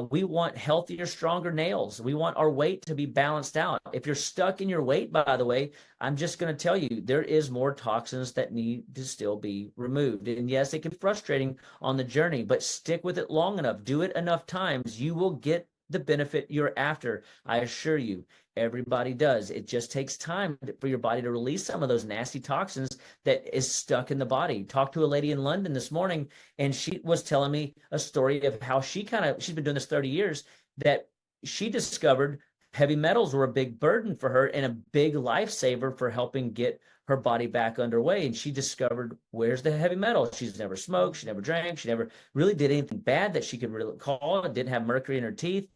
We want healthier, stronger nails. We want our weight to be balanced out. If you're stuck in your weight, by the way, I'm just going to tell you, there is more toxins that need to still be removed. And yes, it can be frustrating on the journey, but stick with it long enough. Do it enough times. You will get the benefit you're after. I assure you, everybody does. It just takes time for your body to release some of those nasty toxins that is stuck in the body. Talked to a lady in London this morning, and she was telling me a story of how she's been doing this 30 years, that she discovered heavy metals were a big burden for her and a big lifesaver for helping get her body back underway. And she discovered, where's the heavy metal? She's never smoked, she never drank, she never really did anything bad that she could really recall. Didn't have mercury in her teeth.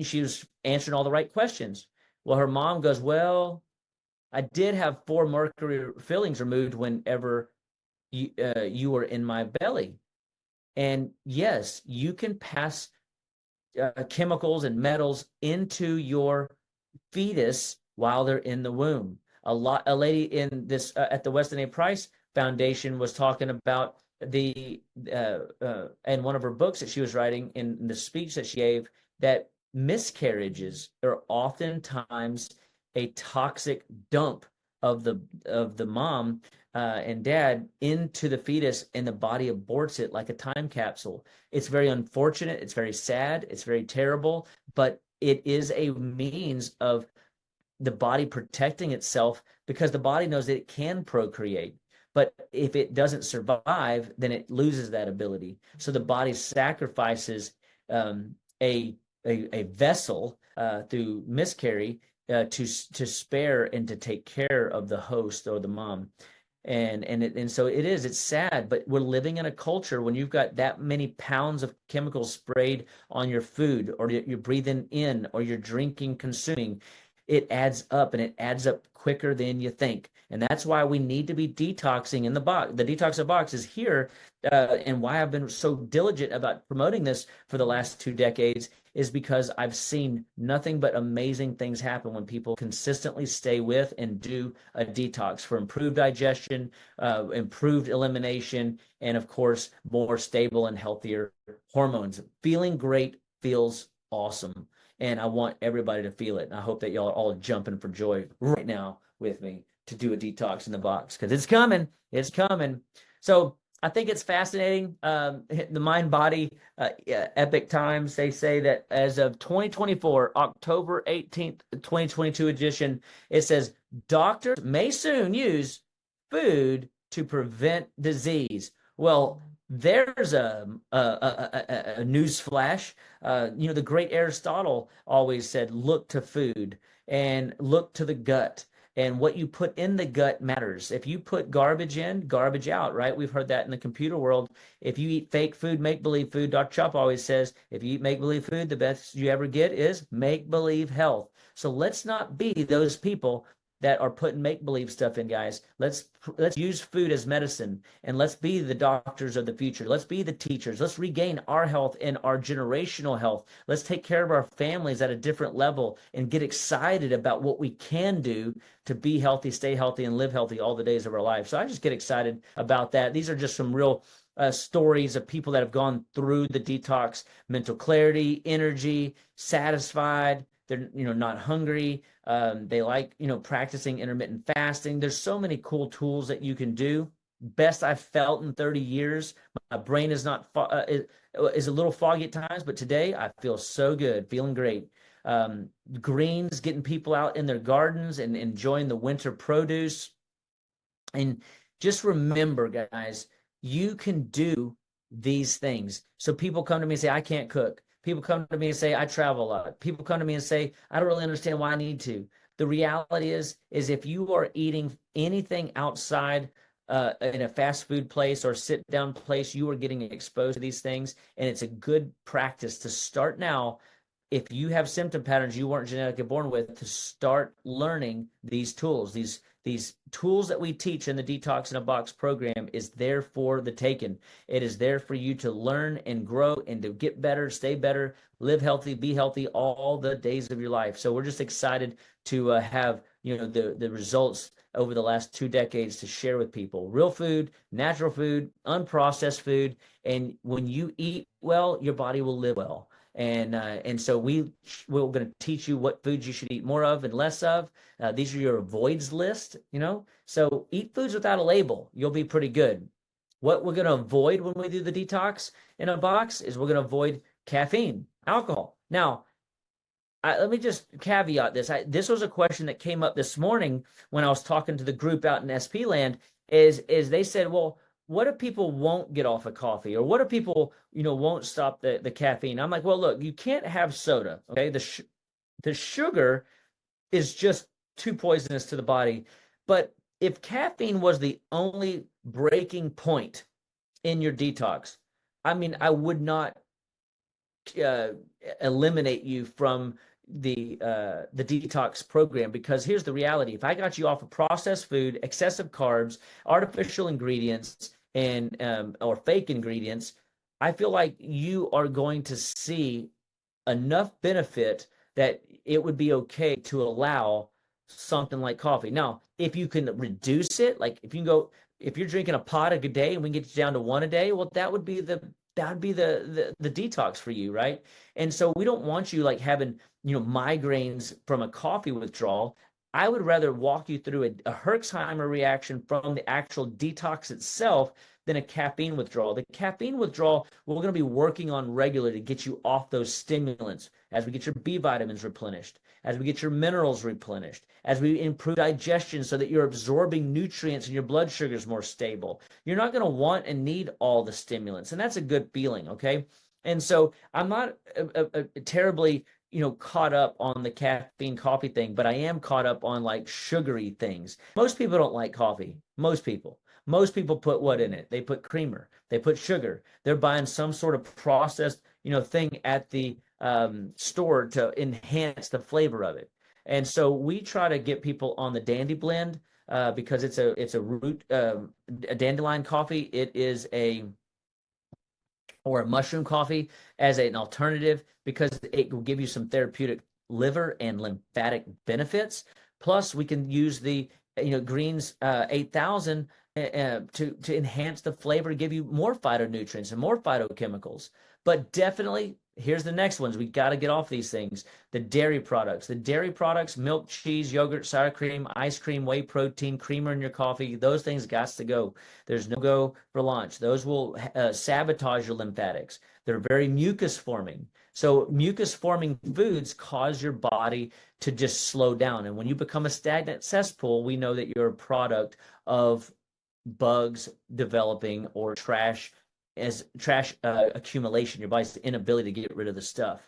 She was answering all the right questions. Well, her mom goes, well, I did have 4 mercury fillings removed whenever you were in my belly. And yes, you can pass chemicals and metals into your fetus while they're in the womb. A lady in this at the Weston A. Price Foundation was talking about the in one of her books that she was writing, in the speech that she gave, that miscarriages are oftentimes a toxic dump of the mom and dad into the fetus, and the body aborts it like a time capsule. It's very unfortunate. It's very sad. It's very terrible, but it is a means of the body protecting itself, because the body knows that it can procreate. But if it doesn't survive, then it loses that ability. So the body sacrifices a, a vessel through miscarry to spare and to take care of the host or the mom. And so it's sad, but we're living in a culture when you've got that many pounds of chemicals sprayed on your food, or you're breathing in, or you're drinking, consuming. It adds up, and it adds up quicker than you think. And that's why we need to be detoxing in the box. The Detox in the Box is here, and why I've been so diligent about promoting this for the last 2 decades is because I've seen nothing but amazing things happen when people consistently stay with and do a detox, for improved digestion, improved elimination, and of course, more stable and healthier hormones. Feeling great feels awesome. And I want everybody to feel it. And I hope that y'all are all jumping for joy right now with me to do a detox in the box, because it's coming. It's coming. So I think it's fascinating. The Mind Body Epic Times, they say that as of 2024, October 18th, 2022 edition, it says doctors may soon use food to prevent disease. Well, there's a news flash. The great Aristotle always said, look to food and look to the gut. And what you put in the gut matters. If you put garbage in, garbage out, right? We've heard that in the computer world. If you eat fake food, make-believe food, Dr. Chop always says, if you eat make-believe food, the best you ever get is make-believe health. So let's not be those people that are putting make-believe stuff in, guys. Let's use food as medicine, and let's be the doctors of the future. Let's be the teachers. Let's regain our health and our generational health. Let's take care of our families at a different level and get excited about what we can do to be healthy, stay healthy, and live healthy all the days of our life. So I just get excited about that. These are just some real stories of people that have gone through the detox: mental clarity, energy, satisfied. They're not hungry. They like practicing intermittent fasting. There's so many cool tools that you can do. Best I've felt in 30 years. My brain is not is a little foggy at times, but today I feel so good, feeling great. Greens, getting people out in their gardens and enjoying the winter produce. And just remember, guys, you can do these things. So people come to me and say, I can't cook. People come to me and say, I travel a lot. People come to me and say, I don't really understand why I need to. The reality is if you are eating anything outside in a fast food place or sit down place, you are getting exposed to these things. And it's a good practice to start now. If you have symptom patterns you weren't genetically born with, to start learning these tools. These tools that we teach in the Detox in a Box program is there for the taking. It is there for you to learn and grow and to get better, stay better, live healthy, be healthy all the days of your life. So we're just excited to have the results over the last 2 decades to share with people. Real food, natural food, unprocessed food, and when you eat well, your body will live well. And so we're going to teach you what foods you should eat more of and less of. These are your avoids list, So eat foods without a label. You'll be pretty good. What we're going to avoid when we do the Detox in a Box is we're going to avoid caffeine, alcohol. Now, let me just caveat this. This was a question that came up this morning when I was talking to the group out in SP land, is they said, well, what if people won't get off of coffee, or what if people, won't stop the caffeine? I'm like, well, look, you can't have soda. Okay. The sugar is just too poisonous to the body. But if caffeine was the only breaking point in your detox, I mean, I would not uh, eliminate you from the detox program, because here's the reality: if I got you off of processed food, excessive carbs, artificial ingredients, and or fake ingredients, I feel like you are going to see enough benefit that it would be okay to allow something like coffee. Now, if you can reduce it, like if you can go, if you're drinking a pot a day and we can get you down to one a day, well, that would be the detox for you, right? And so we don't want you like having, migraines from a coffee withdrawal. I would rather walk you through a Herxheimer reaction from the actual detox itself than a caffeine withdrawal. The caffeine withdrawal, we're going to be working on regularly to get you off those stimulants as we get your B vitamins replenished, as we get your minerals replenished, as we improve digestion so that you're absorbing nutrients and your blood sugar is more stable. You're not going to want and need all the stimulants, and that's a good feeling, okay? And so I'm not terribly caught up on the caffeine coffee thing, but I am caught up on like sugary things. Most people don't like coffee. Most people put what in it? They put creamer, they put sugar. They're buying some sort of processed, thing at the store to enhance the flavor of it. And so we try to get people on the Dandy Blend, because it's a root, a dandelion coffee. It is a or a mushroom coffee as an alternative, because it will give you some therapeutic liver and lymphatic benefits. Plus, we can use the greens 8,000 to enhance the flavor, to give you more phytonutrients and more phytochemicals. But definitely, here's the next ones. We got to get off these things. The dairy products, milk, cheese, yogurt, sour cream, ice cream, whey protein, creamer in your coffee. Those things got to go. There's no go for launch. Those will sabotage your lymphatics. They're very mucus forming. So mucus forming foods cause your body to just slow down. And when you become a stagnant cesspool, we know that you're a product of bugs developing or trash accumulation, your body's inability to get rid of the stuff.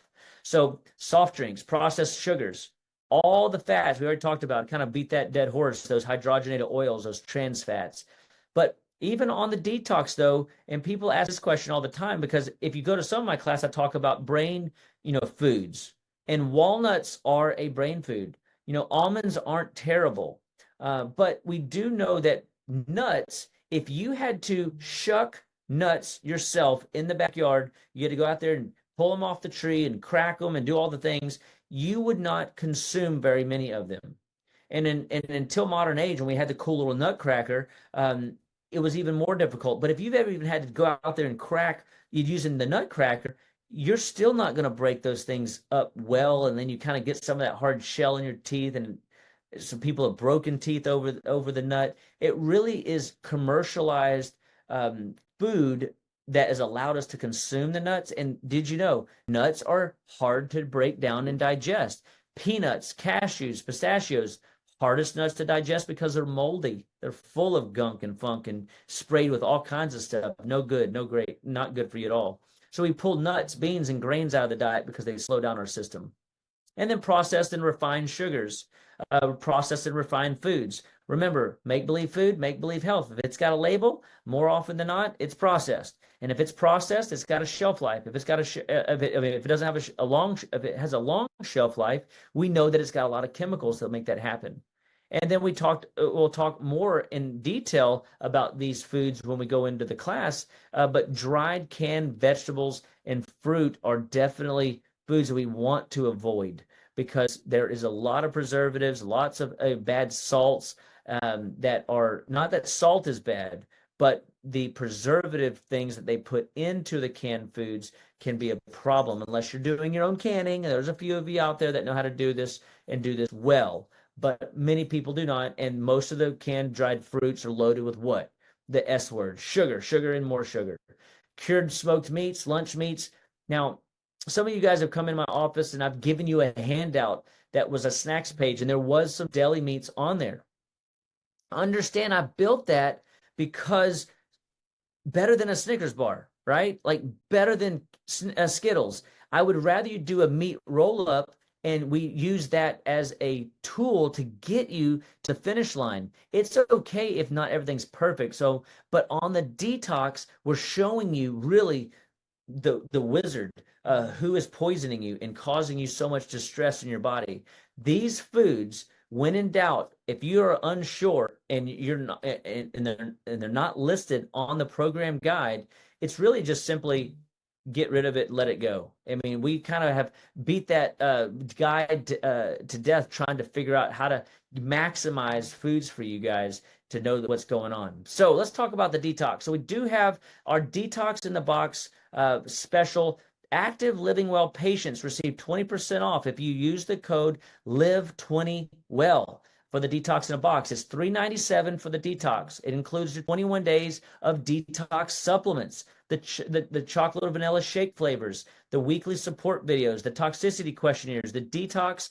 So soft drinks, processed sugars, all the fats we already talked about, kind of beat that dead horse, those hydrogenated oils, those trans fats. But even on the detox though, and people ask this question all the time, because if you go to some of my class, I talk about brain, foods, and walnuts are a brain food. Almonds aren't terrible. But we do know that nuts, if you had to shuck nuts yourself in the backyard, you had to go out there and pull them off the tree and crack them and do all the things, you would not consume very many of them. And until modern age, when we had the cool little nutcracker, it was even more difficult. But if you've ever even had to go out there and crack using the nutcracker, you're still not going to break those things up well, and then you kind of get some of that hard shell in your teeth, and some people have broken teeth over the nut. It really is commercialized food that has allowed us to consume the nuts. And did you know nuts are hard to break down and digest? Peanuts, cashews, pistachios, hardest nuts to digest because they're moldy. They're full of gunk and funk and sprayed with all kinds of stuff. No good, no great, not good for you at all. So we pull nuts, beans, and grains out of the diet because they slow down our system. And then processed and refined sugars, processed and refined foods. Remember, make-believe food, make-believe health. If it's got a label, more often than not, it's processed. And if it's processed, it's got a shelf life. If it's got if it doesn't have a long, if it has a long shelf life, we know that it's got a lot of chemicals that make that happen. And then we'll talk more in detail about these foods when we go into the class. But dried canned vegetables and fruit are definitely foods that we want to avoid, because there is a lot of preservatives, lots of bad salts, that are not that salt is bad, but the preservative things that they put into the canned foods can be a problem unless you're doing your own canning. There's a few of you out there that know how to do this and do this well, but many people do not. And most of the canned dried fruits are loaded with what? The S word: sugar, sugar, and more sugar. Cured smoked meats, lunch meats. Now, some of you guys have come in my office and I've given you a handout that was a snacks page, and there was some deli meats on there. Understand, I built that because better than a Snickers bar, right? Like better than Skittles. I would rather you do a meat roll up and we use that as a tool to get you to the finish line. It's okay if not everything's perfect. So, but on the detox, we're showing you really the wizard who is poisoning you and causing you so much distress in your body. These foods, when in doubt, if you are unsure and you're not and they're not listed on the program guide, it's really just simply get rid of it, let it go. I mean, we kind of have beat that guide to death trying to figure out how to maximize foods for you guys to know what's going on. So let's talk about the detox. So we do have our detox in the box special. Active Living Well patients receive 20% off if you use the code LIVE20WELL for the detox in a box. It's $397 for the detox. It includes the 21 days of detox supplements, the chocolate or vanilla shake flavors, the weekly support videos, the toxicity questionnaires, the detox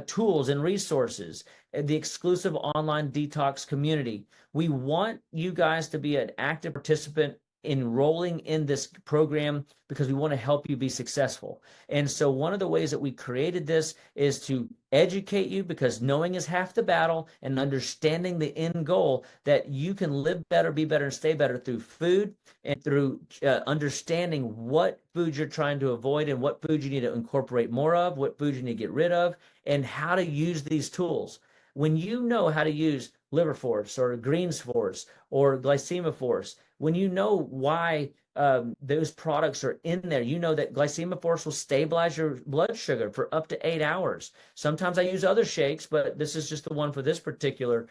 tools and resources, the exclusive online detox community. We want you guys to be an active participant enrolling in this program because we want to help you be successful. And so one of the ways that we created this is to educate you, because knowing is half the battle, and understanding the end goal that you can live better, be better, and stay better through food and through understanding what foods you're trying to avoid and what foods you need to incorporate more of, what foods you need to get rid of, and how to use these tools. When you know how to use liver force or greens force or glycemia force, when you know why those products are in there, you know that glycemia force will stabilize your blood sugar for up to 8 hours. Sometimes I use other shakes, but this is just the one for this particular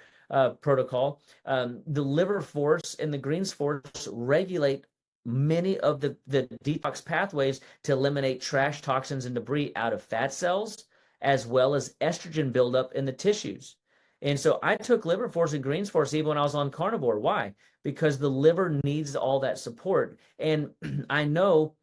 protocol. The liver force and the greens force regulate many of the detox pathways to eliminate trash, toxins, and debris out of fat cells, as well as estrogen buildup in the tissues. And so I took liver force and greens force even when I was on carnivore. Why? Because the liver needs all that support. And I know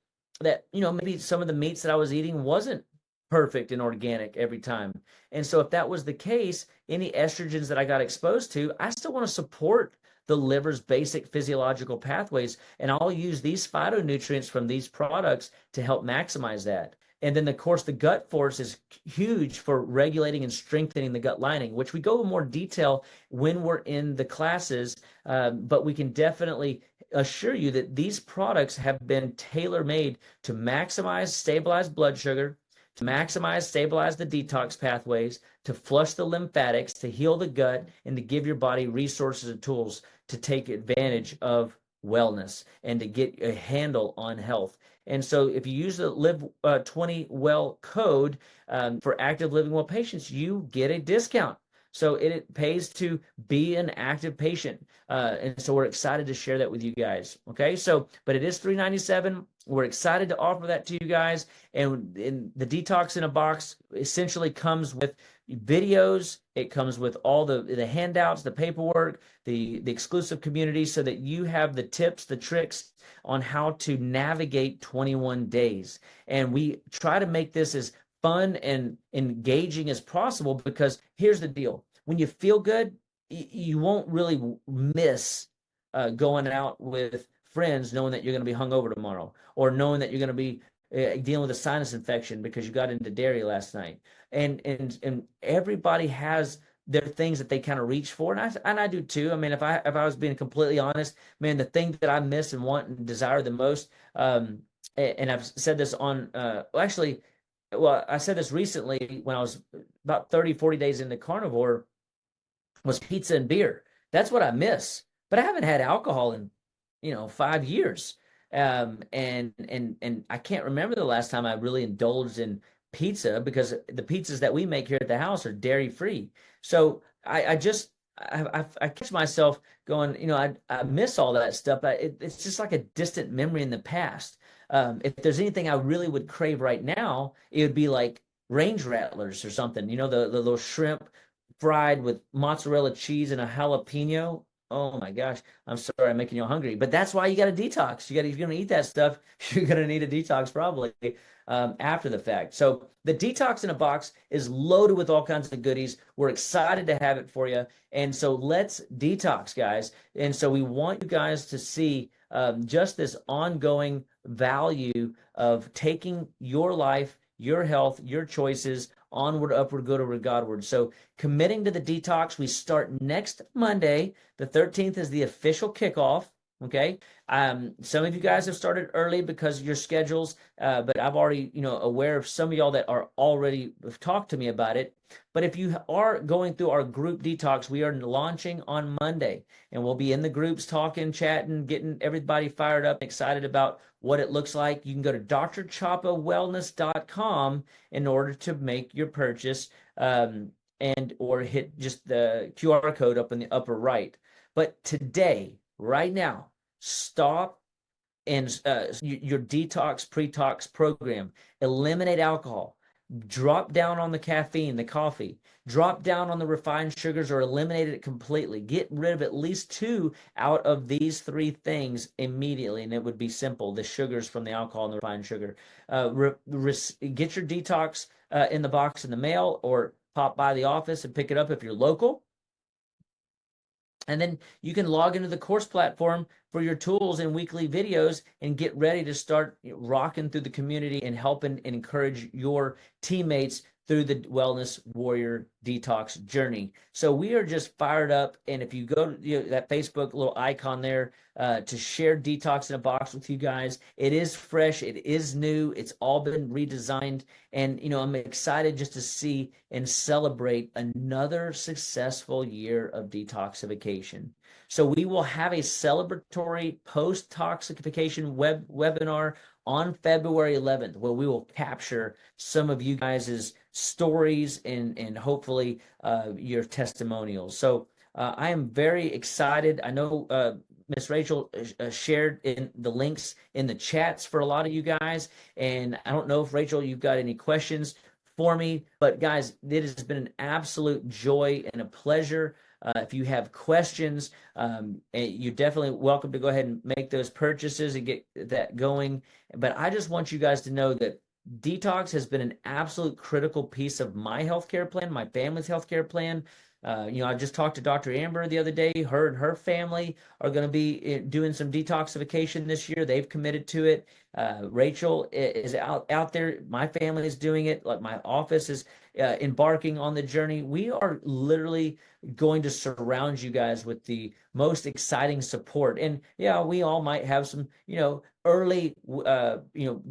that, maybe some of the meats that I was eating wasn't perfect and organic every time. And so if that was the case, any estrogens that I got exposed to, I still want to support the liver's basic physiological pathways. And I'll use these phytonutrients from these products to help maximize that. And then, of course, the gut force is huge for regulating and strengthening the gut lining, which we go in more detail when we're in the classes. But we can definitely assure you that these products have been tailor-made to maximize, stabilize blood sugar, to maximize, stabilize the detox pathways, to flush the lymphatics, to heal the gut, and to give your body resources and tools to take advantage of wellness and to get a handle on health. And so if you use the Live 20 Well code for Active Living Well patients, you get a discount. So it pays to be an active patient. And so we're excited to share that with you guys. Okay, so, but it is $397. We're excited to offer that to you guys. And the Detox in a Box essentially comes with videos. It comes with all the handouts, the paperwork, the exclusive community, so that you have the tips, the tricks on how to navigate 21 days. And we try to make this as fun and engaging as possible, because here's the deal. When you feel good, you won't really miss going out with friends knowing that you're going to be hungover tomorrow, or knowing that you're going to be dealing with a sinus infection because you got into dairy last night. And everybody has their things that they kind of reach for, and I do too. I mean, if I was being completely honest, man, the thing that I miss and want and desire the most, and I've said this on I said this recently when I was about 30, 40 days into carnivore, was pizza and beer. That's what I miss. But I haven't had alcohol in, 5 years. And I can't remember the last time I really indulged in pizza, because the pizzas that we make here at the house are dairy free. So I catch myself going, I miss all that stuff, but it's just like a distant memory in the past. If there's anything I really would crave right now, it would be like range rattlers or something, the little shrimp fried with mozzarella cheese and a jalapeno. Oh my gosh, I'm sorry, I'm making you hungry. But that's why you got to detox. If you're going to eat that stuff, you're going to need a detox probably after the fact. So the Detox in a Box is loaded with all kinds of goodies. We're excited to have it for you. And so let's detox, guys. And so we want you guys to see just this ongoing value of taking your life your health, your choices, onward, upward, good, or Godward. So committing to the detox, we start next Monday. The 13th is the official kickoff. Okay. Some of you guys have started early because of your schedules, but I've already, aware of some of y'all that are already have talked to me about it. But if you are going through our group detox, we are launching on Monday, and we'll be in the groups talking, chatting, getting everybody fired up, excited about what it looks like. You can go to drchapawellness.com in order to make your purchase, and or hit just the QR code up in the upper right. But today, right now, stop and your detox pre-tox program. Eliminate alcohol. Drop down on the caffeine, the coffee. Drop down on the refined sugars or eliminate it completely. Get rid of at least 2 out of these 3 things immediately, and it would be simple: the sugars from the alcohol and the refined sugar. Get your detox in the box in the mail, or pop by the office and pick it up if you're local. And then you can log into the course platform for your tools and weekly videos and get ready to start rocking through the community and helping and encourage your teammates through the Wellness Warrior Detox journey. So we are just fired up. And if you go to that Facebook little icon there to share Detox in a Box with you guys, it is fresh, it is new, it's all been redesigned. And, I'm excited just to see and celebrate another successful year of detoxification. So we will have a celebratory post-toxification webinar on February 11th, where we will capture some of you guys' stories and hopefully your testimonials. So I am very excited. I know Miss Rachel shared in the links in the chats for a lot of you guys. And I don't know if, Rachel, you've got any questions for me, but guys, it has been an absolute joy and a pleasure. If you have questions, you're definitely welcome to go ahead and make those purchases and get that going. But I just want you guys to know that detox has been an absolute critical piece of my healthcare plan, my family's healthcare plan. I just talked to Dr. Amber the other day. Her and her family are going to be doing some detoxification this year. They've committed to it. Rachel is out there. My family is doing it. Like, my office is embarking on the journey. We are literally going to surround you guys with the most exciting support. And yeah, we all might have some, early,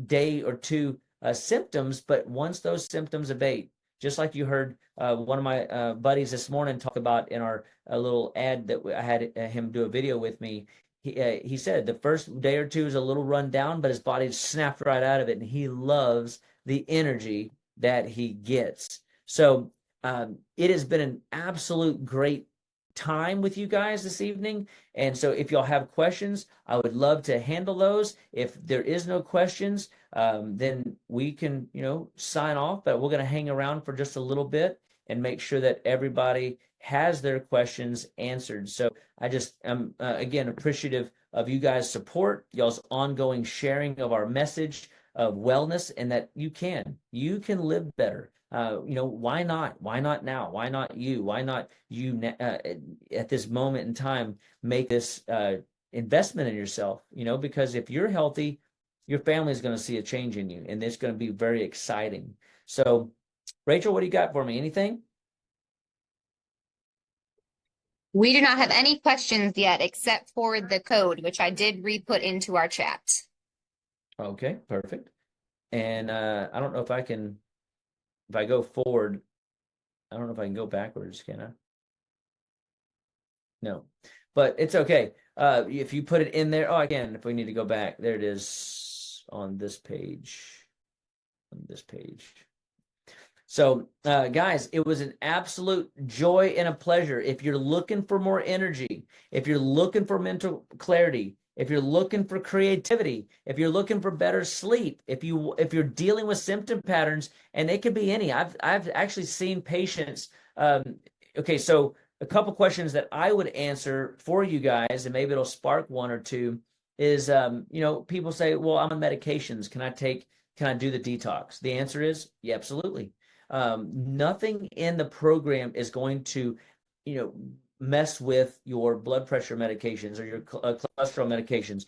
day or two symptoms, but once those symptoms abate, just like you heard one of my buddies this morning talk about in our little ad that I had him do a video with me. He said the first day or two is a little run down, but his body snapped right out of it, and he loves the energy that he gets. So it has been an absolute great time with you guys this evening. And so if y'all have questions, I would love to handle those. If there is no questions, then we can, sign off, but we're going to hang around for just a little bit and make sure that everybody has their questions answered. So I just am, again, appreciative of you guys' support, y'all's ongoing sharing of our message of wellness, and that you can live better. Why not? Why not now? Why not you? Why not you at this moment in time make this investment in yourself? Because if you're healthy, your family is going to see a change in you, and it's going to be very exciting. So, Rachel, what do you got for me? Anything? We do not have any questions yet, except for the code, which I did re-put into our chat. Okay, perfect. And I don't know if I go forward, I don't know if I can go backwards, can I? No, but it's okay. If you put it in there, I can. If we need to go back, there it is on this page. So, guys, it was an absolute joy and a pleasure. If you're looking for more energy, if you're looking for mental clarity, if you're looking for creativity, if you're looking for better sleep, if you're dealing with symptom patterns, and it could be any. I've actually seen patients. Okay, so a couple questions that I would answer for you guys, and maybe it'll spark one or two, is people say, well, I'm on medications. Can I do the detox? The answer is, yeah, absolutely. Nothing in the program is going to, mess with your blood pressure medications or your cholesterol medications,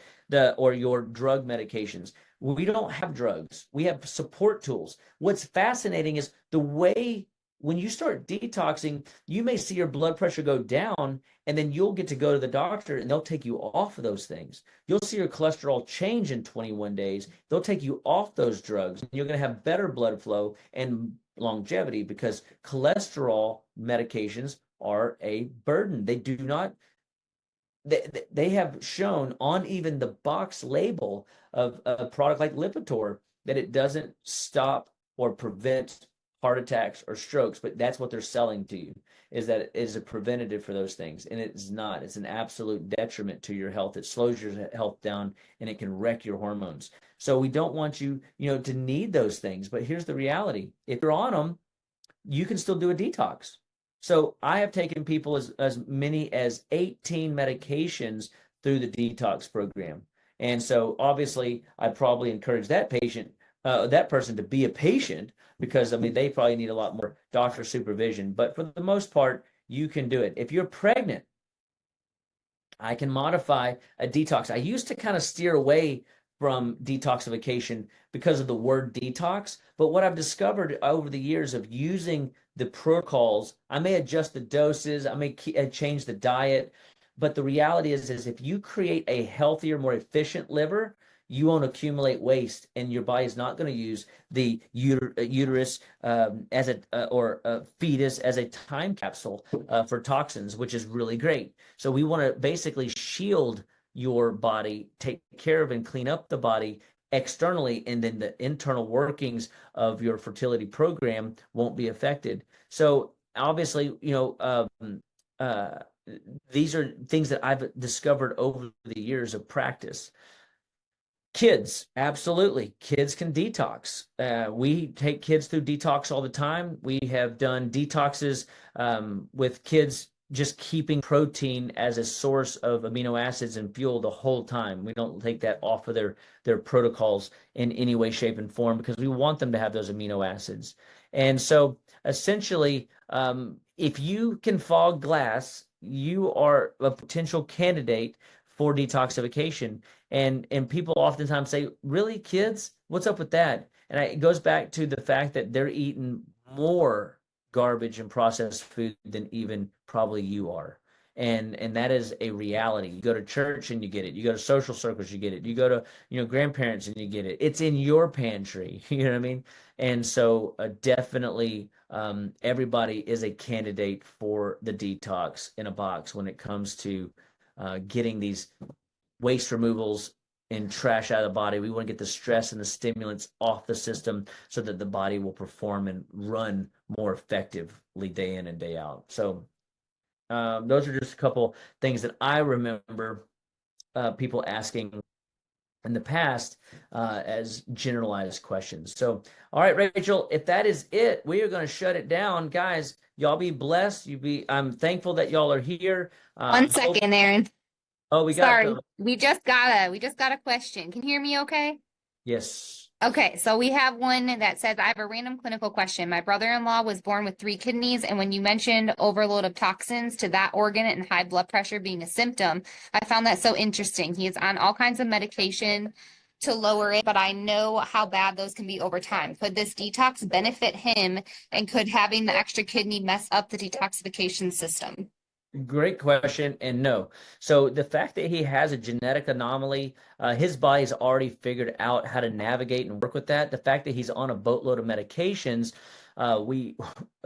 or your drug medications. We don't have drugs. We have support tools. What's fascinating is the way when you start detoxing, you may see your blood pressure go down, and then you'll get to go to the doctor and they'll take you off of those things. You'll see your cholesterol change in 21 days. They'll take you off those drugs. And you're going to have better blood flow and longevity because cholesterol medications are a burden. They do not, they have shown on even the box label of a product like Lipitor that it doesn't stop or prevent heart attacks or strokes, but that's what they're selling to you, is that it is a preventative for those things. And it's not. It's an absolute detriment to your health. It slows your health down and it can wreck your hormones. So we don't want you, to need those things. But here's the reality. If you're on them, you can still do a detox. So I have taken people as many as 18 medications through the detox program. And so obviously I probably encourage that person to be a patient because I mean they probably need a lot more doctor supervision. But for the most part, you can do it. If you're pregnant, I can modify a detox. I used to kind of steer away from detoxification because of the word detox. But what I've discovered over the years of using the protocols, I may adjust the doses, I may change the diet. But the reality is if you create a healthier, more efficient liver, you won't accumulate waste, and your body is not going to use the uterus as a fetus as a time capsule for toxins, which is really great. So we want to basically shield your body, take care of and clean up the body externally, and then the internal workings of your fertility program won't be affected. So obviously, uh, these are things that I've discovered over the years of practice. Kids, absolutely. Kids can detox. We take kids through detox all the time. We have done detoxes with kids just keeping protein as a source of amino acids and fuel the whole time. We don't take that off of their protocols in any way, shape, and form because we want them to have those amino acids. And so essentially, if you can fog glass, you are a potential candidate for detoxification. And people oftentimes say, really, kids? What's up with that? And it goes back to the fact that they're eating more garbage and processed food than even probably you are. And that is a reality. You go to church and you get it. You go to social circles, you get it. You go to, grandparents and you get it. It's in your pantry. You know what I mean? And so definitely everybody is a candidate for the detox in a box when it comes to getting these waste removals and trash out of the body. We want to get the stress and the stimulants off the system so that the body will perform and run more effectively day in and day out. So those are just a couple things that I remember people asking in the past as generalized questions. So, all right, Rachel, if that is it, we are going to shut it down. Guys, y'all be blessed. I'm thankful that y'all are here. One second, Aaron. Oh, we got Sorry, we just got a question. Can you hear me okay? yes. Okay, so we have one that says, I have a random clinical question. My brother-in-law was born with 3 kidneys, and when you mentioned overload of toxins to that organ and high blood pressure being a symptom, I found that so interesting. He is on all kinds of medication to lower it, but I know how bad those can be over time. Could this detox benefit him, and could having the extra kidney mess up the detoxification system? Great question, and no. So the fact that he has a genetic anomaly, his body's already figured out how to navigate and work with that. The fact that he's on a boatload of medications, we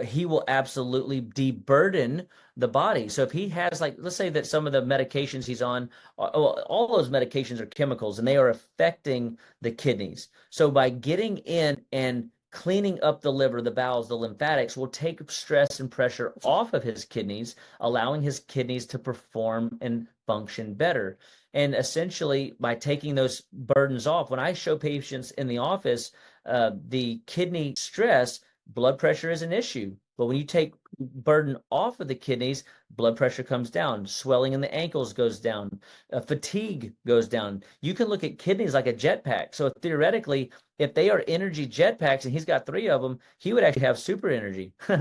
he will absolutely deburden the body. So if he has, like, let's say that some of the medications he's on, all those medications are chemicals and they are affecting the kidneys. So by getting in and cleaning up the liver, the bowels, the lymphatics will take stress and pressure off of his kidneys, allowing his kidneys to perform and function better. And essentially, by taking those burdens off, when I show patients in the office, the kidney stress, blood pressure is an issue. But when you take burden off of the kidneys, blood pressure comes down, swelling in the ankles goes down, fatigue goes down. You can look at kidneys like a jetpack. So theoretically, if they are energy jetpacks and he's got 3 of them, he would actually have super energy. You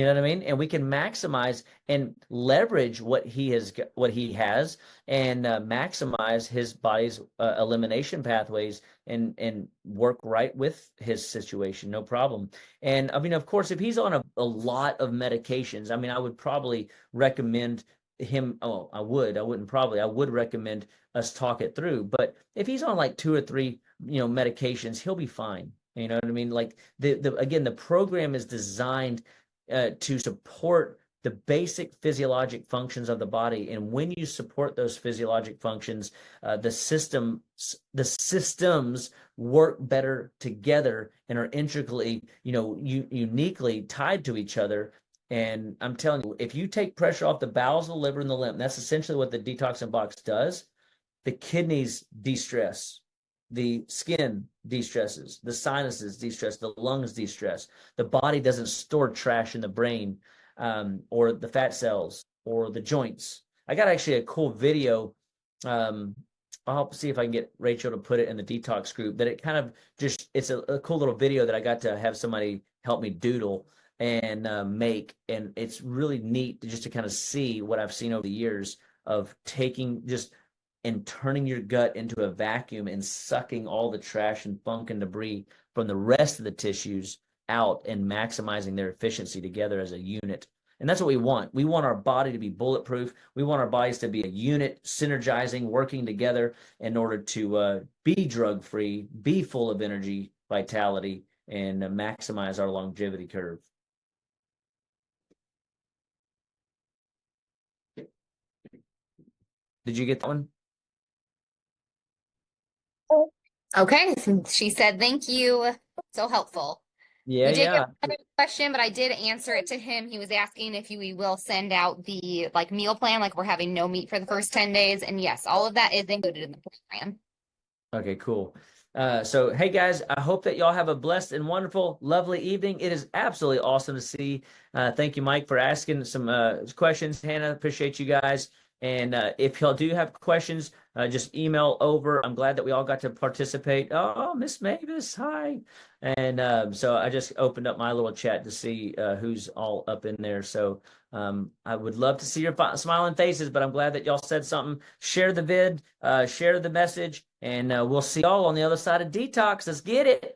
know what I mean? And we can maximize and leverage what he has, and maximize his body's elimination pathways, and work right with his situation, no problem. And I mean, of course, if he's on a lot of medications, I mean, I would probably recommend him. Oh, I would recommend us talk it through. But if he's on like 2 or 3, medications, he'll be fine. You know what I mean? Like again, the program is designed to support the basic physiologic functions of the body. And when you support those physiologic functions, the systems work better together and are intricately, uniquely tied to each other. And I'm telling you, if you take pressure off the bowels, the liver, and the lymph, that's essentially what the detoxing box does. The kidneys de-stress, the skin de-stresses, the sinuses de-stress, the lungs de-stress. The body doesn't store trash in the brain, or the fat cells or the joints. I got actually a cool video. I'll see if I can get Rachel to put it in the detox group. That it kind of it's a cool little video that I got to have somebody help me doodle and make, and it's really neat to kind of see what I've seen over the years of taking just and turning your gut into a vacuum and sucking all the trash and funk and debris from the rest of the tissues out, and maximizing their efficiency together as a unit. And that's what we want. We want our body to be bulletproof. We want our bodies to be a unit, synergizing, working together in order to be drug-free, be full of energy, vitality, and maximize our longevity curve. Did you get that one? Okay, she said thank you. So helpful. Yeah, We did get yeah. another question, but I did answer it to him. He was asking if we will send out the like meal plan, like we're having no meat for the first 10 days. And yes, all of that is included in the program. Okay, cool. So, hey guys, I hope that y'all have a blessed and wonderful, lovely evening. It is absolutely awesome to see. Thank you, Mike, for asking some questions. Hannah, appreciate you guys. And if y'all do have questions, just email over. I'm glad that we all got to participate. Oh, Miss Mavis, hi. And so I just opened up my little chat to see who's all up in there. So I would love to see your smiling faces, but I'm glad that y'all said something. Share the vid, share the message, and we'll see y'all on the other side of Detox. Let's get it.